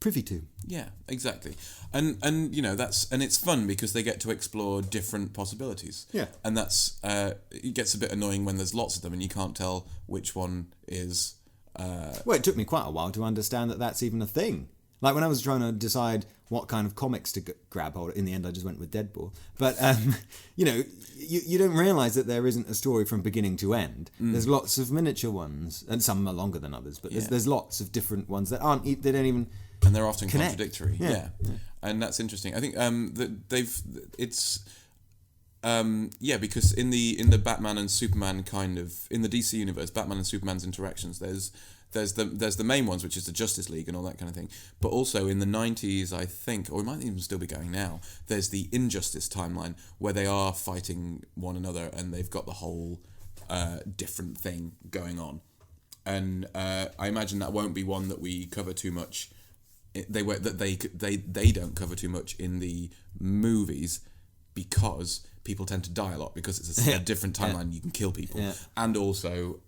B: privy to.
C: Yeah, exactly. And that's and it's fun because they get to explore different possibilities.
B: Yeah.
C: And that's it gets a bit annoying when there's lots of them and you can't tell which one is.
B: Well, it took me quite a while to understand that that's even a thing. Like when I was trying to decide what kind of comics to grab hold of, in the end I just went with Deadpool. But, you don't realise that there isn't a story from beginning to end. There's lots of miniature ones, and some are longer than others, but there's lots of different ones that they don't even
C: and they're often
B: connect.
C: contradictory. Yeah. And that's interesting. I think because in the Batman and Superman kind of, in the DC universe, Batman and Superman's interactions, there's the main ones, which is the Justice League and all that kind of thing. But also in the 90s, I think, or it might even still be going now, there's the Injustice timeline where they are fighting one another and they've got the whole different thing going on. And I imagine that won't be one that we cover too much. They don't cover too much in the movies because people tend to die a lot because it's a different timeline. You can kill people, and also.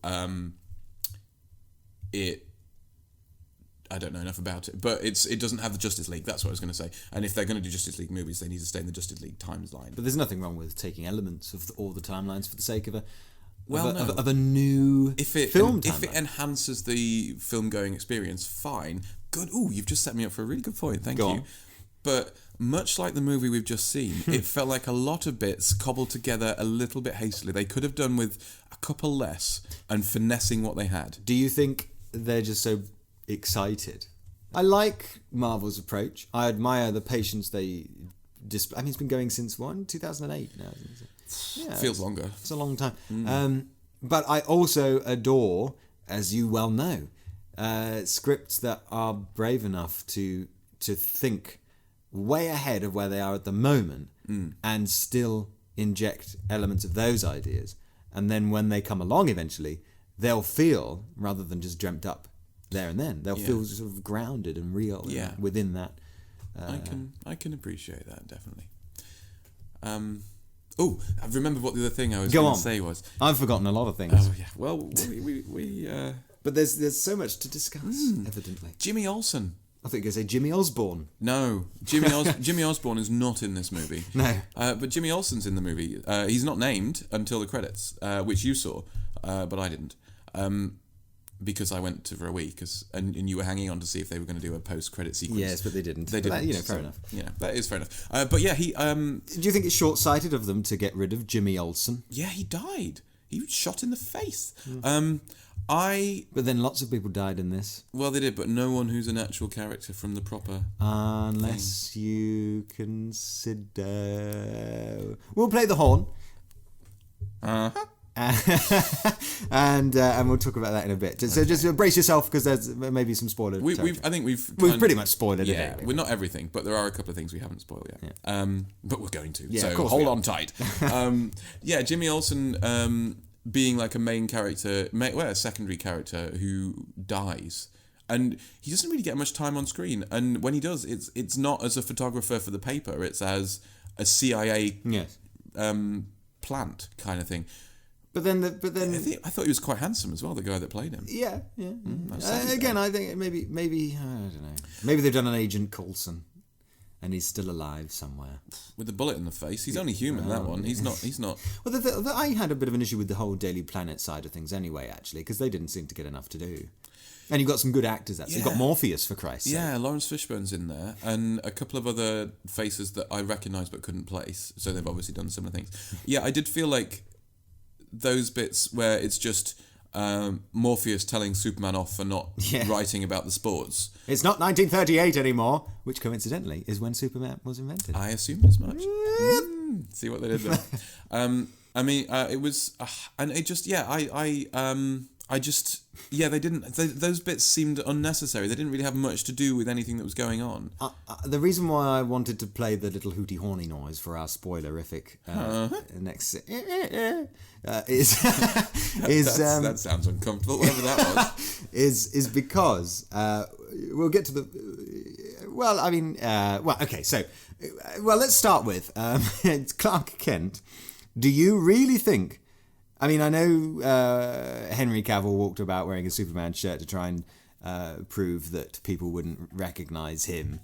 C: I don't know enough about it, but it doesn't have the Justice League. That's what I was going to say. And if they're going to do Justice League movies, they need to stay in the Justice League timeline.
B: But there's nothing wrong with taking elements of all the timelines for the sake of a new film timeline.
C: If it enhances the film-going experience, fine. Good. Ooh, you've just set me up for a really good point. Thank you. But much like the movie we've just seen, it felt like a lot of bits cobbled together a little bit hastily. They could have done with a couple less and finessing what they had.
B: Do you think they're just so excited? I like Marvel's approach. I admire the patience they display. I mean, it's been going since 2008 now, isn't it? Yeah,
C: Feels longer.
B: It's a long time. But I also adore as you well know, scripts that are brave enough to think way ahead of where they are at the moment and still inject elements of those ideas. And then when they come along eventually, they'll feel, rather than just dreamt up there and then, they'll feel sort of grounded and real within that.
C: I can appreciate that, definitely. I remember what the other thing I was
B: going
C: to say was.
B: I've forgotten a lot of things.
C: Oh yeah. Well, we
B: but there's so much to discuss. Evidently,
C: Jimmy Olsen.
B: I think you could say Jimmy Osborne.
C: No, Jimmy Osborne is not in this movie.
B: No,
C: but Jimmy Olsen's in the movie. He's not named until the credits, which you saw, but I didn't. Because I went for a week, and you were hanging on to see if they were going to do a post-credit sequence.
B: Yes, but they didn't.
C: They didn't.
B: That, fair enough.
C: Yeah, that is fair enough. But yeah, he.
B: Do you think it's short-sighted of them to get rid of Jimmy Olsen?
C: Yeah, he died. He was shot in the face.
B: But then lots of people died in this.
C: Well, they did, but no one who's an actual character from the proper.
B: Unless you consider. We'll play the horn. And we'll talk about that in a bit. So just brace yourself, because there's maybe some spoiler.
C: I think we've
B: pretty much spoiled it.
C: Yeah, we're not everything, but there are a couple of things we haven't spoiled yet. Yeah. But we're going to.
B: Yeah,
C: so
B: of course
C: hold on tight. Jimmy Olsen being like a main character, a secondary character who dies. And he doesn't really get much time on screen. And when he does, it's not as a photographer for the paper. It's as a CIA plant kind of thing. But then I thought he was quite handsome as well, the guy that played him.
B: Yeah. Again, I think maybe I don't know. Maybe they've done an Agent Coulson, and he's still alive somewhere
C: with a bullet in the face. He's only human. That one. He's not.
B: Well, I had a bit of an issue with the whole Daily Planet side of things anyway, actually, because they didn't seem to get enough to do. And you've got some good actors, actually. You've got Morpheus, for Christ's sake.
C: Yeah, Lawrence Fishburne's in there, and a couple of other faces that I recognised but couldn't place. So they've obviously done similar things. Yeah, I did feel like those bits where it's just Morpheus telling Superman off for not writing about the sports.
B: It's not 1938 anymore, which coincidentally is when Superman was invented.
C: I assumed as much. See what they did there. It was, and it just, they didn't. Those bits seemed unnecessary. They didn't really have much to do with anything that was going on.
B: The reason why I wanted to play the little hooty horny noise for our spoilerific next is
C: that sounds uncomfortable. Whatever that was
B: is because we'll get to the. Let's start with it's Clark Kent. Do you really think? I mean, I know Henry Cavill walked about wearing a Superman shirt to try and prove that people wouldn't recognise him.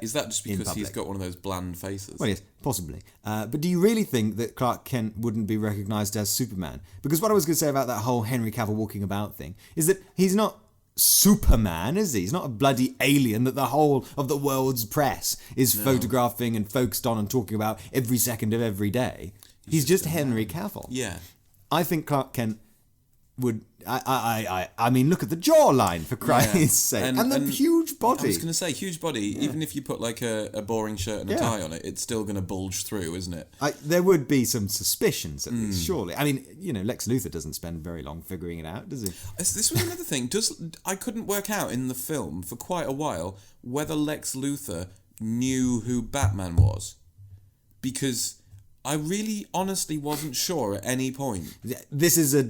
C: Is that just because he's got one of those bland faces?
B: Well, yes, possibly. But do you really think that Clark Kent wouldn't be recognised as Superman? Because what I was going to say about that whole Henry Cavill walking about thing is that he's not Superman, is he? He's not a bloody alien that the whole of the world's press is photographing and focused on and talking about every second of every day. He's just Henry Cavill.
C: Yeah.
B: I think Clark Kent would. I mean, look at the jawline, for Christ's sake, and the huge body.
C: I was going to say huge body. Yeah. Even if you put like a boring shirt and a tie on it, it's still going to bulge through, isn't it?
B: There would be some suspicions, at least, surely. I mean, Lex Luthor doesn't spend very long figuring it out, does he?
C: This was another thing. I couldn't work out in the film for quite a while whether Lex Luthor knew who Batman was, because I really honestly wasn't sure at any point.
B: This is a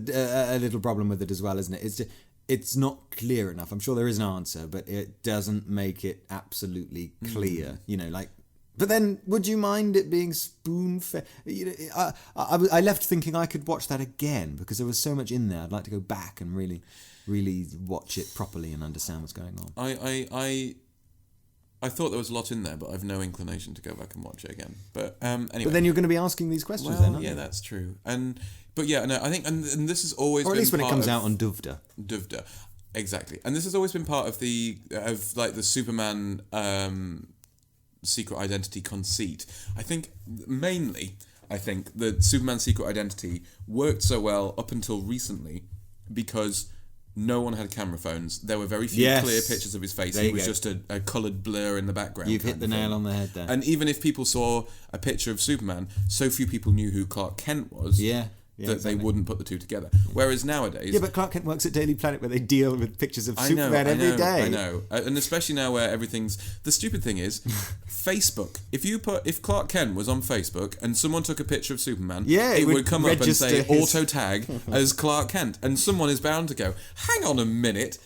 B: little problem with it as well, isn't it? It's not clear enough. I'm sure there is an answer, but it doesn't make it absolutely clear. But then, would you mind it being spoon-fed? I left thinking I could watch that again because there was so much in there. I'd like to go back and really, really watch it properly and understand what's going on.
C: I thought there was a lot in there, but I've no inclination to go back and watch it again. But anyway.
B: But then you're going to be asking these questions,
C: that's true. I think, and this has always been,
B: or at least when it comes out on Duvda,
C: exactly. And this has always been part of the Superman secret identity conceit. I think mainly, the Superman secret identity worked so well up until recently because no one had camera phones. There were very few clear pictures of his face. He was just a coloured blur in the background.
B: You've hit the nail on the head there.
C: And even if people saw a picture of Superman, so few people knew who Clark Kent was.
B: Yeah.
C: that they wouldn't put the two together. Whereas nowadays...
B: Yeah, but Clark Kent works at Daily Planet where they deal with pictures of Superman every day.
C: I know. And especially now where everything's... The stupid thing is, Facebook. If Clark Kent was on Facebook and someone took a picture of Superman, it would come up and say auto tag as Clark Kent. And someone is bound to go, hang on a minute.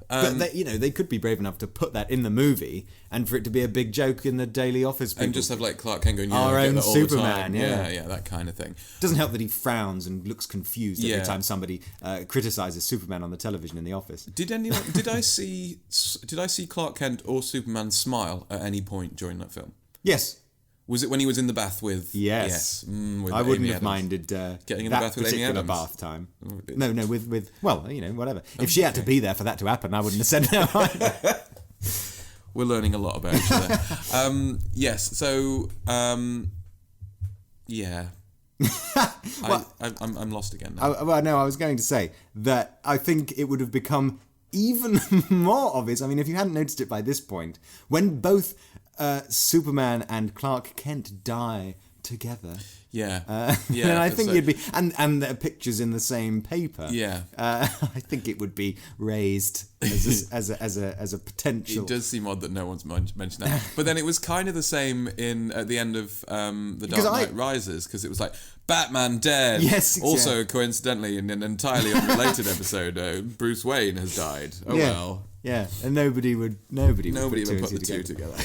B: But they could be brave enough to put that in the movie and for it to be a big joke in the Daily Office people.
C: And just have like Clark Kent going,
B: our own
C: Superman,
B: yeah,
C: that kind of thing.
B: Doesn't help that he frowns and looks confused every time somebody criticises Superman on the television in the office.
C: Did I see Clark Kent or Superman smile at any point during that film?
B: Yes.
C: Was it when he was in the bath with...
B: Yes.
C: With
B: I wouldn't
C: Amy
B: have
C: Adams?
B: minded
C: getting in the bath with Amy Adams.
B: bath time. No, with well, whatever. If she had to be there for that to happen, I wouldn't have said no either.
C: We're learning a lot about each other. Yes, so... yeah. I'm lost again now.
B: I was going to say that I think it would have become even more obvious. I mean, if you hadn't noticed it by this point, when both Superman and Clark Kent die together.
C: Yeah.
B: Then I think you'd be and their pictures in the same paper.
C: Yeah.
B: I think it would be raised as a potential.
C: It does seem odd that no one's mentioned that. But then it was kind of the same at the end of The Dark Knight Rises, because it was like Batman dead.
B: Yes.
C: Also, coincidentally, in an entirely unrelated episode, Bruce Wayne has died. Oh well.
B: Yeah, and nobody would
C: put the two together.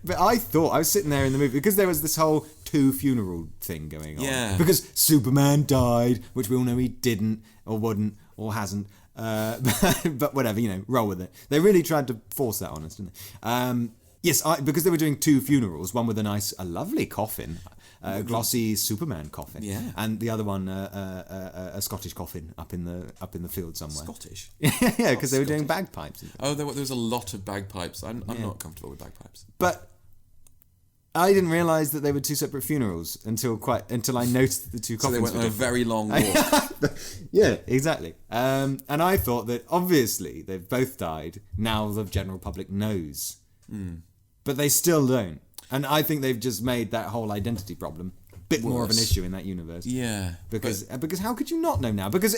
B: But I thought, I was sitting there in the movie, because there was this whole two funeral thing going on.
C: Yeah.
B: Because Superman died, which we all know he didn't, or wouldn't, or hasn't. But whatever, roll with it. They really tried to force that on us, didn't they? Yes, because they were doing two funerals, one with a lovely coffin, a glossy Superman coffin, and the other one a Scottish coffin up in the field somewhere.
C: Scottish?
B: Yeah, because they were doing bagpipes.
C: Oh, there was a lot of bagpipes. I'm not comfortable with bagpipes.
B: But I didn't realise that they were two separate funerals until I noticed that the two coffins.
C: So they went on a very long walk.
B: Yeah, exactly. And I thought that obviously they've both died. Now the general public knows. But they still don't. And I think they've just made that whole identity problem a bit more of an issue in that universe.
C: Yeah.
B: Because how could you not know now? Because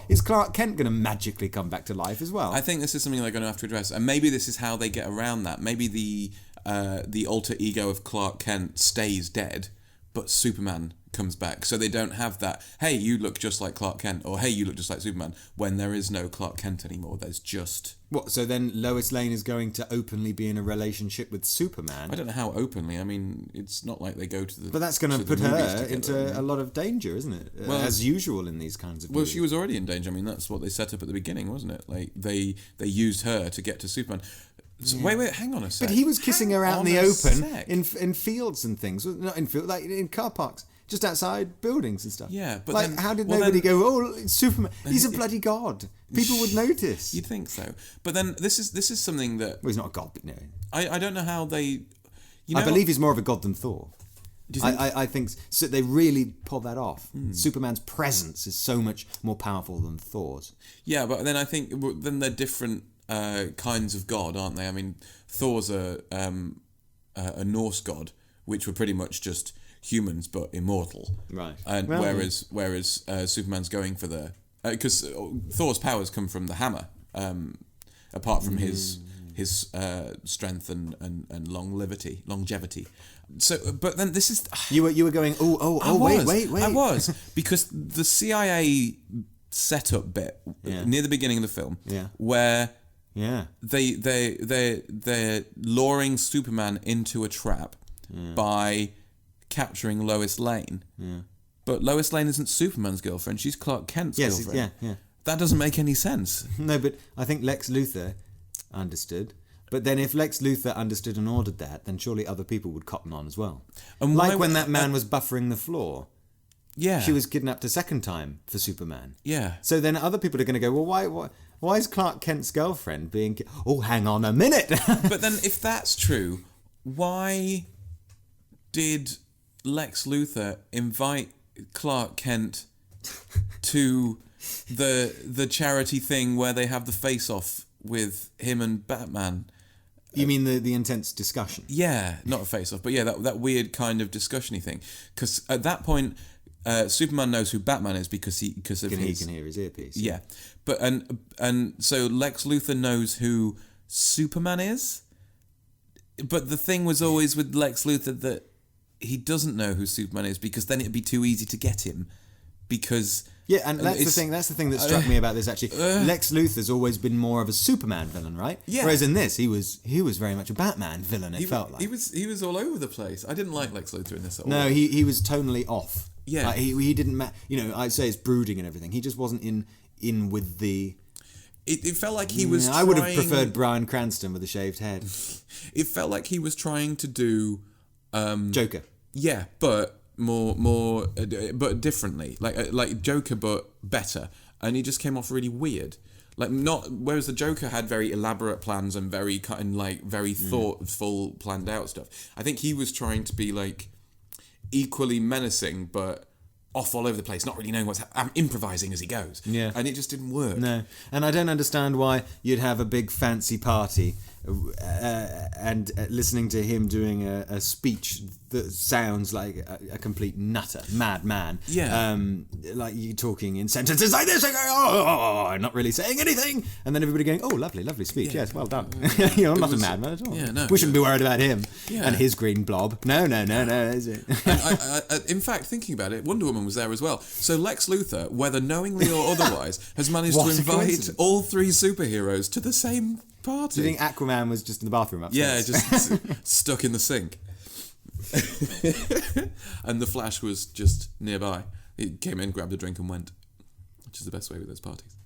B: is Clark Kent going to magically come back to life as well?
C: I think this is something they're going to have to address. And maybe this is how they get around that. Maybe the alter ego of Clark Kent stays dead, but Superman comes back. So they don't have that, hey, you look just like Clark Kent, or hey, you look just like Superman, when there is no Clark Kent anymore. There's just... What,
B: so then Lois Lane is going to openly be in a relationship with Superman?
C: I don't know how openly. I mean, it's not like they go to the...
B: But that's going to put her into a lot of danger, isn't it? Well, as usual in these kinds of movies.
C: Well, she was already in danger. I mean, that's what they set up at the beginning, wasn't it? Like, they used her to get to Superman. So, wait, hang on a sec.
B: But he was kissing her out in the open in fields and things. Not in fields, like in car parks. Just outside buildings and stuff.
C: Yeah, but
B: like, how did nobody go, oh, it's Superman, he's a bloody god. People would notice.
C: You'd think so. But then this is something that...
B: Well, he's not a god, but no.
C: I don't know how they...
B: I believe he's more of a god than Thor.
C: Do you think?
B: I think so. They really pull that off. Superman's presence is so much more powerful than Thor's.
C: Yeah, but then I think then they're different kinds of god, aren't they? I mean, Thor's a Norse god, which were pretty much just humans but immortal,
B: right?
C: And whereas Superman's going for the because Thor's powers come from the hammer, apart from his strength and longevity. So, but then this is
B: you were going wait.
C: I was because the CIA setup bit near the beginning of the film, where they're luring Superman into a trap by capturing Lois Lane. Yeah. But Lois Lane isn't Superman's girlfriend, she's Clark Kent's girlfriend. Yeah. That doesn't make any sense.
B: No, but I think Lex Luthor understood. But then if Lex Luthor understood and ordered that, then surely other people would cotton on as well. And like when that man was buffering the floor.
C: Yeah.
B: She was kidnapped a second time for Superman.
C: Yeah.
B: So then other people are going to go, well, why is Clark Kent's girlfriend being... Oh, hang on a minute.
C: But then if that's true, why did Lex Luthor invite Clark Kent to the charity thing where they have the face-off with him and Batman?
B: You mean the intense discussion?
C: Yeah, not a face-off, but yeah, that weird kind of discussion-y thing. Because at that point, Superman knows who Batman is because he
B: he can hear his earpiece.
C: Yeah, but and so Lex Luthor knows who Superman is, but the thing was always with Lex Luthor that he doesn't know who Superman is because then it'd be too easy to get him because.
B: Yeah, and that's the thing. That's the thing that struck me about this. Actually, Lex Luthor's always been more of a Superman villain, right?
C: Yeah.
B: Whereas in this, he was very much a Batman villain. It felt like
C: he was all over the place. I didn't like Lex Luthor in this at all.
B: No, he was tonally off.
C: Yeah,
B: like, he didn't. I'd say it's brooding and everything. He just wasn't in with the.
C: It felt like he was.
B: I would have preferred Bryan Cranston with a shaved head.
C: It felt like he was trying to do
B: Joker.
C: Yeah, but more, but differently, like Joker, but better, and he just came off really weird. Whereas the Joker had very elaborate plans and very thoughtful, planned out stuff. I think he was trying to be like equally menacing, but off all over the place, not really knowing I'm improvising as he goes.
B: Yeah,
C: and it just didn't work.
B: No, and I don't understand why you'd have a big fancy party. And listening to him doing a speech that sounds like a complete nutter, madman.
C: Yeah.
B: Like you talking in sentences like this, not really saying anything, and then everybody going, "Oh, lovely, lovely speech. Yes, well done." You're not a madman at all.
C: Yeah, no.
B: We shouldn't be worried about him
C: Yeah.
B: and his green blob. No. Is it?
C: In fact, thinking about it, Wonder Woman was there as well. So Lex Luthor, whether knowingly or otherwise, has managed to invite all three superheroes to the same party.
B: Do you think Aquaman was just in the bathroom upstairs?
C: Yeah, just stuck in the sink. And the Flash was just nearby. He came in, grabbed a drink and went, which is the best way with those parties.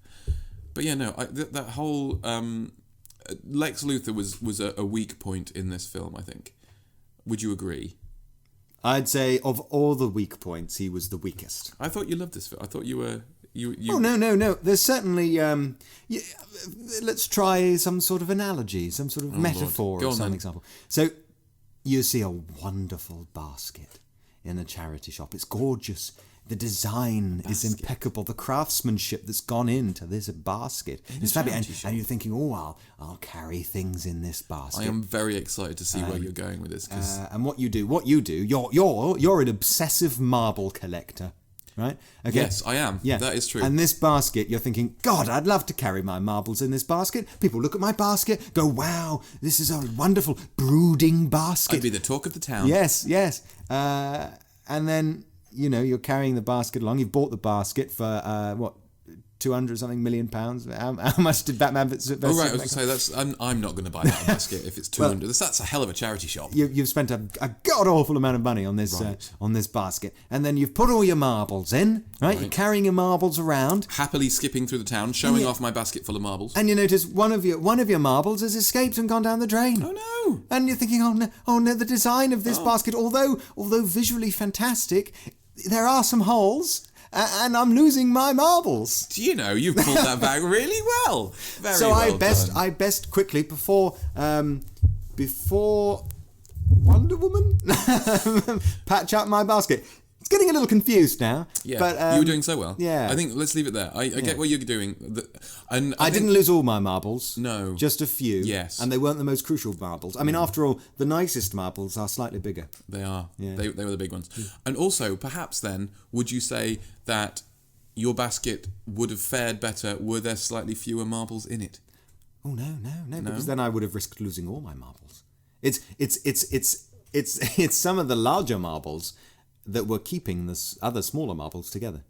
C: But yeah, no, that whole Lex Luthor was a weak point in this film, I think. Would you agree?
B: I'd say of all the weak points, he was the weakest.
C: I thought you loved this film. I thought you were... You...
B: Oh, no. There's certainly... let's try some sort of analogy, some sort of metaphor or some example. So, you see a wonderful basket in a charity shop. It's gorgeous. The design is impeccable. The craftsmanship that's gone into this basket is fabulous. And you're thinking, I'll carry things in this basket.
C: I am very excited to see where you're going with this.
B: And what you do, you're an obsessive marble collector. Right? Okay.
C: Yes, I am. Yeah. That is true.
B: And this basket, you're thinking, God, I'd love to carry my marbles in this basket. People look at my basket, go, wow, this is a wonderful brooding basket.
C: I'd be the talk of the town.
B: Yes. And then, you're carrying the basket along. You've bought the basket for, 200 million pounds. How much did Batman vs
C: Superman? Oh right, I was going to say I'm not going to buy that basket if it's 200. Well, that's a hell of a charity shop.
B: You've spent a god awful amount of money on this basket, and then you've put all your marbles in. Right, you're carrying your marbles around,
C: happily skipping through the town, showing off my basket full of marbles.
B: And you notice one of your marbles has escaped and gone down the drain.
C: Oh no!
B: And you're thinking, oh no, the design of this basket, although visually fantastic, there are some holes. And I'm losing my marbles.
C: You've pulled that back really well. Very
B: so
C: well
B: I best quickly before Wonder Woman patch up my basket. It's getting a little confused now.
C: Yeah,
B: but
C: you were doing so well.
B: Yeah,
C: I think let's leave it there. I get what you're doing, and
B: I didn't lose all my marbles.
C: No,
B: just a few.
C: Yes,
B: and they weren't the most crucial marbles. I mean, after all, the nicest marbles are slightly bigger.
C: They are. Yeah. They were the big ones. Yeah. And also, perhaps then, would you say that your basket would have fared better were there slightly fewer marbles in it?
B: Oh no, because then I would have risked losing all my marbles. It's some of the larger marbles that were keeping the other smaller marbles together.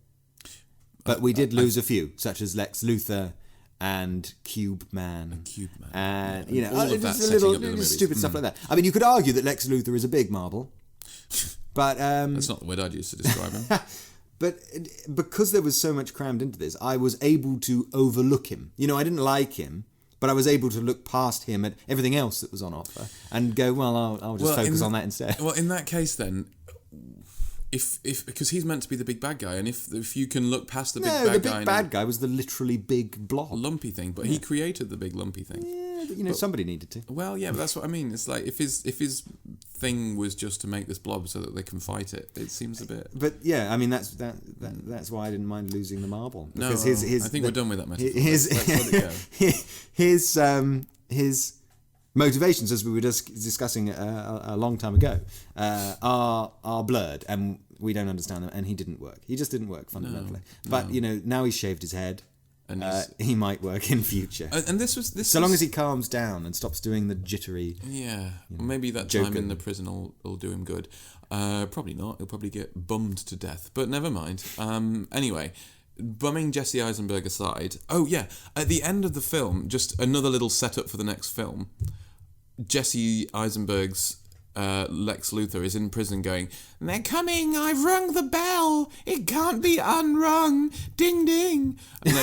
B: But we did lose a few, such as Lex Luthor and Cube Man. And,
C: all of that
B: just little stupid stuff like that. I mean, you could argue that Lex Luthor is a big marble. But
C: that's not the word I'd use to describe him.
B: But because there was so much crammed into this, I was able to overlook him. I didn't like him, but I was able to look past him at everything else that was on offer and go, well, I'll just focus on that instead.
C: Well, in that case then... If because he's meant to be the big bad guy, and if you can look past the big bad guy... No, the
B: big bad guy was the literally big blob.
C: Lumpy thing, but he created the big lumpy thing.
B: Yeah, but, somebody needed to.
C: Well, yeah, but that's what I mean. It's like if his thing was just to make this blob so that they can fight it, it seems a bit...
B: But yeah, I mean, that's why I didn't mind losing the marble.
C: Because I think we're done with that metaphor. Let's let it go.
B: His motivations, as we were just discussing a long time ago, are blurred, and we don't understand them, and he didn't work. He just didn't work fundamentally. But now he's shaved his head. And he might work in future.
C: And this was
B: long as he calms down and stops doing the jittery.
C: Yeah, maybe that time in the prison will do him good. Probably not. He'll probably get bummed to death. But never mind. Anyway, bumming Jesse Eisenberg aside. Oh yeah, at the end of the film, just another little setup for the next film. Jesse Eisenberg's Lex Luthor is in prison going, "They're coming, I've rung the bell, it can't be unrung, ding ding." And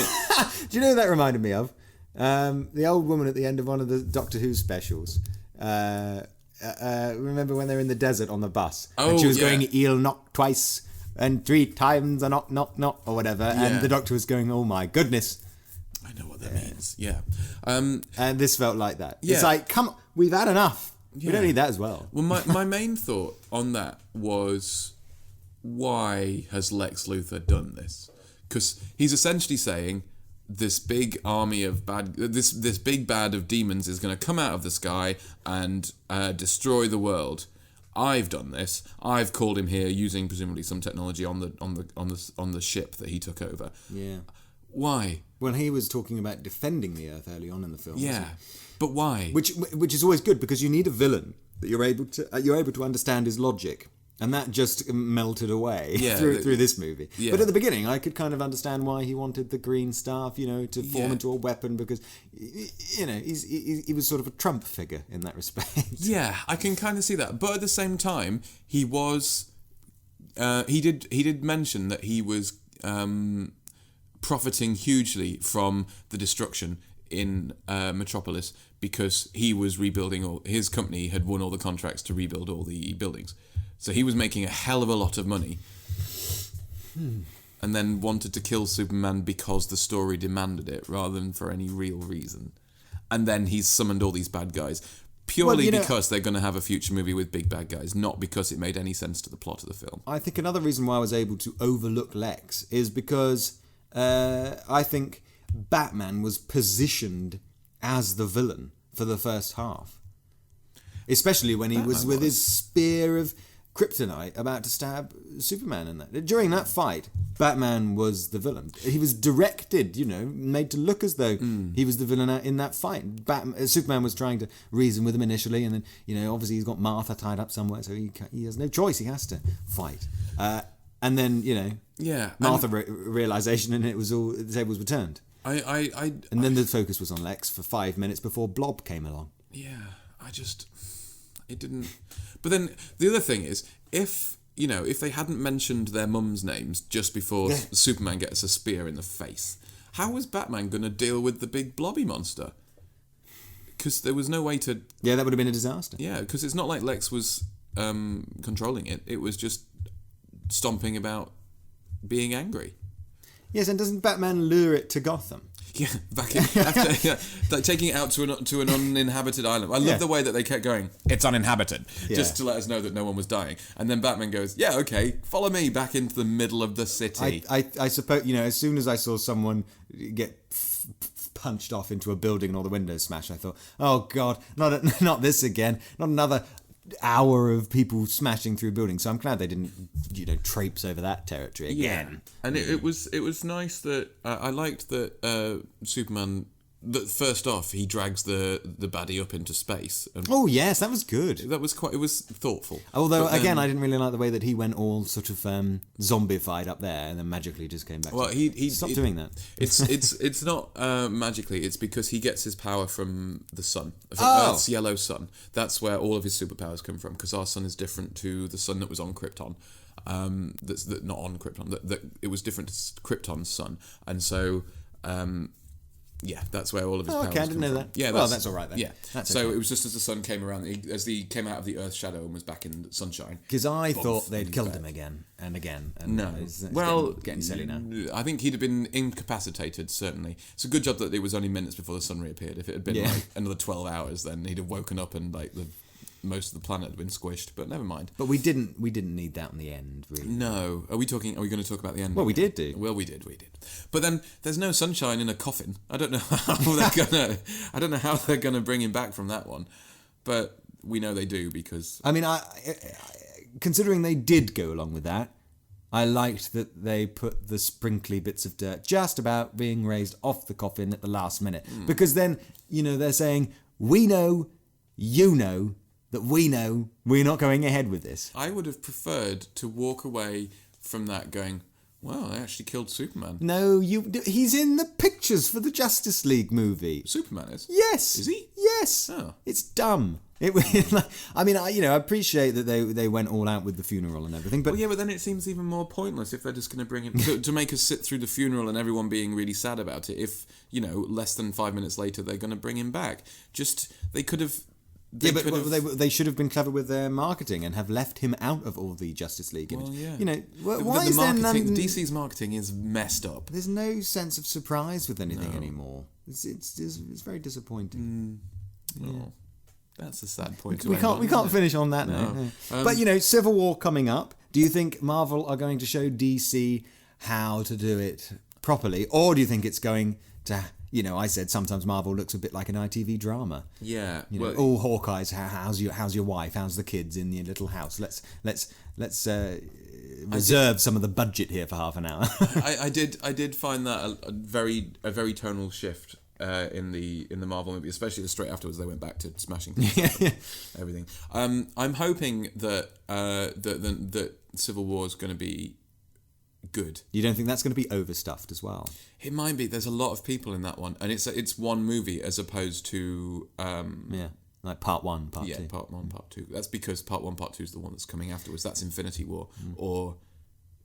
B: do you know what that reminded me of? The old woman at the end of one of the Doctor Who specials. Remember when they're in the desert on the bus? And she was going, "He'll knock twice and 3 times a knock, knock, knock," or whatever. Yeah. And the Doctor was going, "Oh my goodness."
C: I know what that means, yeah.
B: And this felt like that. Yeah. It's like, come on, we've had enough. Yeah. We don't need that as well.
C: Well, my main thought on that was, why has Lex Luthor done this? Because he's essentially saying this big army of this big bad of demons is going to come out of the sky and destroy the world. I've done this. I've called him here using presumably some technology on the ship that he took over.
B: Yeah.
C: Why?
B: Well, he was talking about defending the Earth early on in the film.
C: Yeah. But why?
B: Which is always good, because you need a villain that you're able to understand his logic, and that just melted away through this movie. Yeah. But at the beginning, I could kind of understand why he wanted the green staff, to form into a weapon, because he was sort of a Trump figure in that respect.
C: Yeah, I can kind of see that. But at the same time, he was he did mention that he was profiting hugely from the destruction in Metropolis, because he was rebuilding his company had won all the contracts to rebuild all the buildings. So he was making a hell of a lot of money. And then wanted to kill Superman because the story demanded it, rather than for any real reason. And then he's summoned all these bad guys purely because they're going to have a future movie with big bad guys, not because it made any sense to the plot of the film.
B: I think another reason why I was able to overlook Lex is because I think Batman was positioned as the villain for the first half. Especially when he was with his spear of kryptonite about to stab Superman in that. During that fight, Batman was the villain. He was directed, made to look as though he was the villain in that fight. Superman was trying to reason with him initially, and then, obviously he's got Martha tied up somewhere, so he has no choice. He has to fight. And then, Martha realization, and the tables were turned. And then the focus was on Lex for 5 minutes before Blob came along.
C: Yeah, it didn't. But then the other thing is, if they hadn't mentioned their mums' names just before Superman gets a spear in the face, how was Batman going to deal with the big blobby monster? Because there was no way to.
B: Yeah, that would have been a disaster.
C: Yeah, because it's not like Lex was controlling it. It was just stomping about, being angry.
B: Yes, and doesn't Batman lure it to Gotham?
C: Yeah, back in, after, like taking it out to an uninhabited island. I love the way that they kept going, "It's uninhabited," just to let us know that no one was dying. And then Batman goes, "Yeah, okay, follow me back into the middle of the city."
B: I suppose, as soon as I saw someone get punched off into a building and all the windows smashed, I thought, "Oh God, not this again! Not another hour of people smashing through buildings." So I'm glad they didn't, traipse over that territory again.
C: Yeah. And it was nice that I liked that Superman. That first off, he drags the baddie up into space. And
B: oh yes, that was good.
C: That was it was thoughtful.
B: Although again, I didn't really like the way that he went all sort of zombified up there and then magically just came back.
C: Well, he
B: stopped doing that.
C: It's not magically. It's because he gets his power from the sun, Earth's yellow sun. That's where all of his superpowers come from. Because our sun is different to the sun that was on Krypton. That's not on Krypton. That it was different to Krypton's sun, and so. Yeah, that's where all of his powers come from.
B: I didn't know that.
C: Yeah,
B: that's all right then.
C: Yeah,
B: that's
C: so
B: okay.
C: it was just as the sun came around, as he came out of the Earth's shadow and was back in the sunshine.
B: Because I thought they'd killed him again and again. And
C: no,
B: it's getting silly now.
C: I think he'd have been incapacitated. Certainly, it's a good job that it was only minutes before the sun reappeared. If it had been like another 12 hours, then he'd have woken up and most of the planet had been squished, but never mind.
B: But we didn't need that in the end, really.
C: No. Are we going to talk about the end?
B: Well, we did do.
C: Well, we did. But then there's no sunshine in a coffin. I don't know how they're gonna bring him back from that one. But we know they do because
B: I mean, considering they did go along with that, I liked that they put the sprinkly bits of dirt just about being raised off the coffin at the last minute. Because then, they're saying, we know, you know, that we know we're not going ahead with this.
C: I would have preferred to walk away from that going, wow, they actually killed Superman.
B: No, he's in the pictures for the Justice League movie.
C: Superman is?
B: Yes.
C: Is he?
B: Yes.
C: Oh.
B: It's dumb. I appreciate that they went all out with the funeral and everything, but
C: but then it seems even more pointless if they're just going to bring him to make us sit through the funeral and everyone being really sad about it. If less than 5 minutes later they're going to bring him back, they could have.
B: They should have been clever with their marketing and have left him out of all the Justice League.
C: Well, yeah.
B: Why is there none?
C: DC's marketing is messed up.
B: There's no sense of surprise with anything anymore. It's very disappointing.
C: Well, that's a sad point.
B: We can't finish on that note. No. But Civil War coming up. Do you think Marvel are going to show DC how to do it properly, or do you think it's going to? I said sometimes Marvel looks a bit like an ITV drama.
C: Yeah.
B: Hawkeye's how's your wife? How's the kids in your little house? Let's reserve some of the budget here for half an hour.
C: I did find that a very tonal shift in the Marvel movie, especially straight afterwards they went back to smashing things everything. I'm hoping that that Civil War is going to be good.
B: You don't think that's going to be overstuffed as well?
C: It might be. There's a lot of people in that one, and it's one movie as opposed to
B: like part 1, part 2.
C: Yeah, part 1, part 2. That's because part 1, part 2 is the one that's coming afterwards. That's Infinity War, or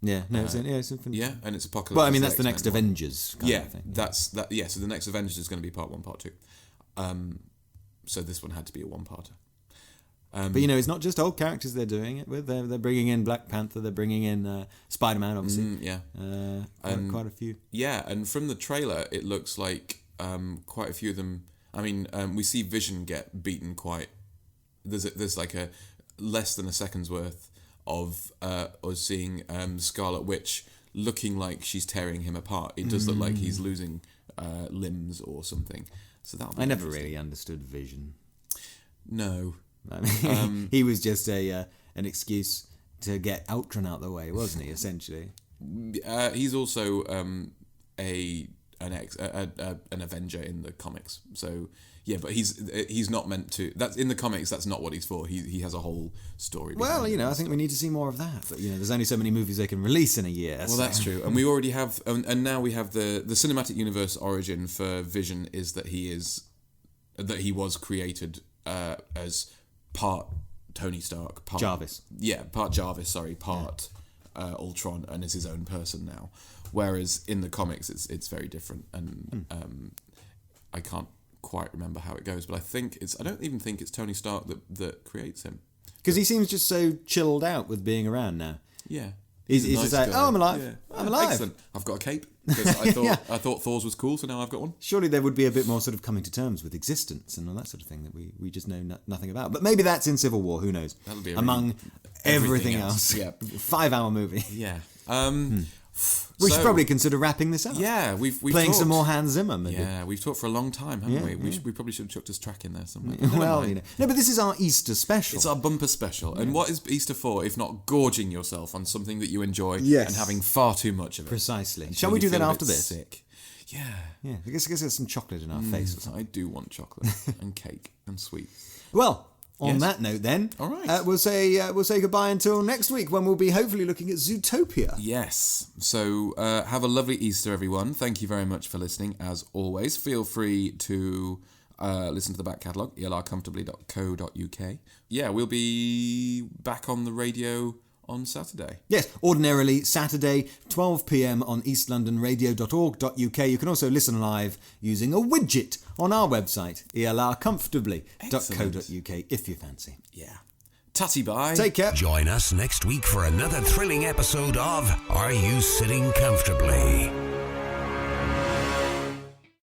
B: it's Infinity.
C: Yeah, and it's Apocalypse.
B: Well, I mean that's the next Avengers. Kind of thing.
C: That's that. Yeah, so the next Avengers is going to be part 1, part 2. So this one had to be a one-parter.
B: But it's not just old characters they're doing it with. They're bringing in Black Panther. They're bringing in Spider-Man, obviously. Quite a few.
C: Yeah, and from the trailer, it looks like quite a few of them. I mean, we see Vision get beaten quite. There's like a less than a second's worth of us seeing Scarlet Witch looking like she's tearing him apart. It does look like he's losing limbs or something. So that.
B: I never really understood Vision.
C: No.
B: I mean, he was just an excuse to get Ultron out the way, wasn't he? Essentially,
C: he's also an Avenger in the comics. So yeah, but he's not meant to. That's in the comics. That's not what he's for. He has a whole story.
B: Well, I think we need to see more of that. But there's only so many movies they can release in a year.
C: Well, that's true. And we already have, and now we have the cinematic universe origin for Vision is that he was created as part Tony Stark, part
B: Jarvis.
C: Yeah, part Jarvis, part Ultron, and is his own person now. Whereas in the comics, it's very different, and I can't quite remember how it goes, but I don't even think it's Tony Stark that creates him.
B: Because he seems just so chilled out with being around now.
C: Yeah.
B: He's just like, I'm alive. Yeah. I'm alive.
C: Excellent. I've got a cape. Because I thought Thor's was cool, so now I've got one.
B: Surely there would be a bit more sort of coming to terms with existence and all that sort of thing that we just know nothing about. But maybe that's in Civil War, who knows? That'll be among everything else. Yeah. 5-hour movie.
C: Yeah.
B: We should probably consider wrapping this up.
C: Yeah, we've
B: playing
C: talked.
B: Some more Hans Zimmer, maybe.
C: Yeah, we've talked for a long time, haven't we? We probably should have chucked this track in there somewhere.
B: Well, no, but this is our Easter special.
C: It's our bumper special. And what is Easter for, if not gorging yourself on something that you enjoy and having far too much of it?
B: Precisely. Shall we do that after this?
C: Sick. Yeah.
B: Yeah. I guess there's some chocolate in our face or something.
C: I do want chocolate and cake and sweets.
B: Well. On that note, then,
C: all right.
B: We'll say goodbye until next week when we'll be hopefully looking at Zootopia.
C: Yes. So have a lovely Easter, everyone. Thank you very much for listening. As always, feel free to listen to the back catalogue, elrcomfortably.co.uk. Yeah, we'll be back on the radio on Saturday.
B: Yes, ordinarily Saturday, 12 p.m. on eastlondonradio.org.uk. You can also listen live using a widget on our website, elrcomfortably.co.uk, if you fancy.
C: Yeah. Tatty bye.
B: Take care.
A: Join us next week for another thrilling episode of Are You Sitting Comfortably?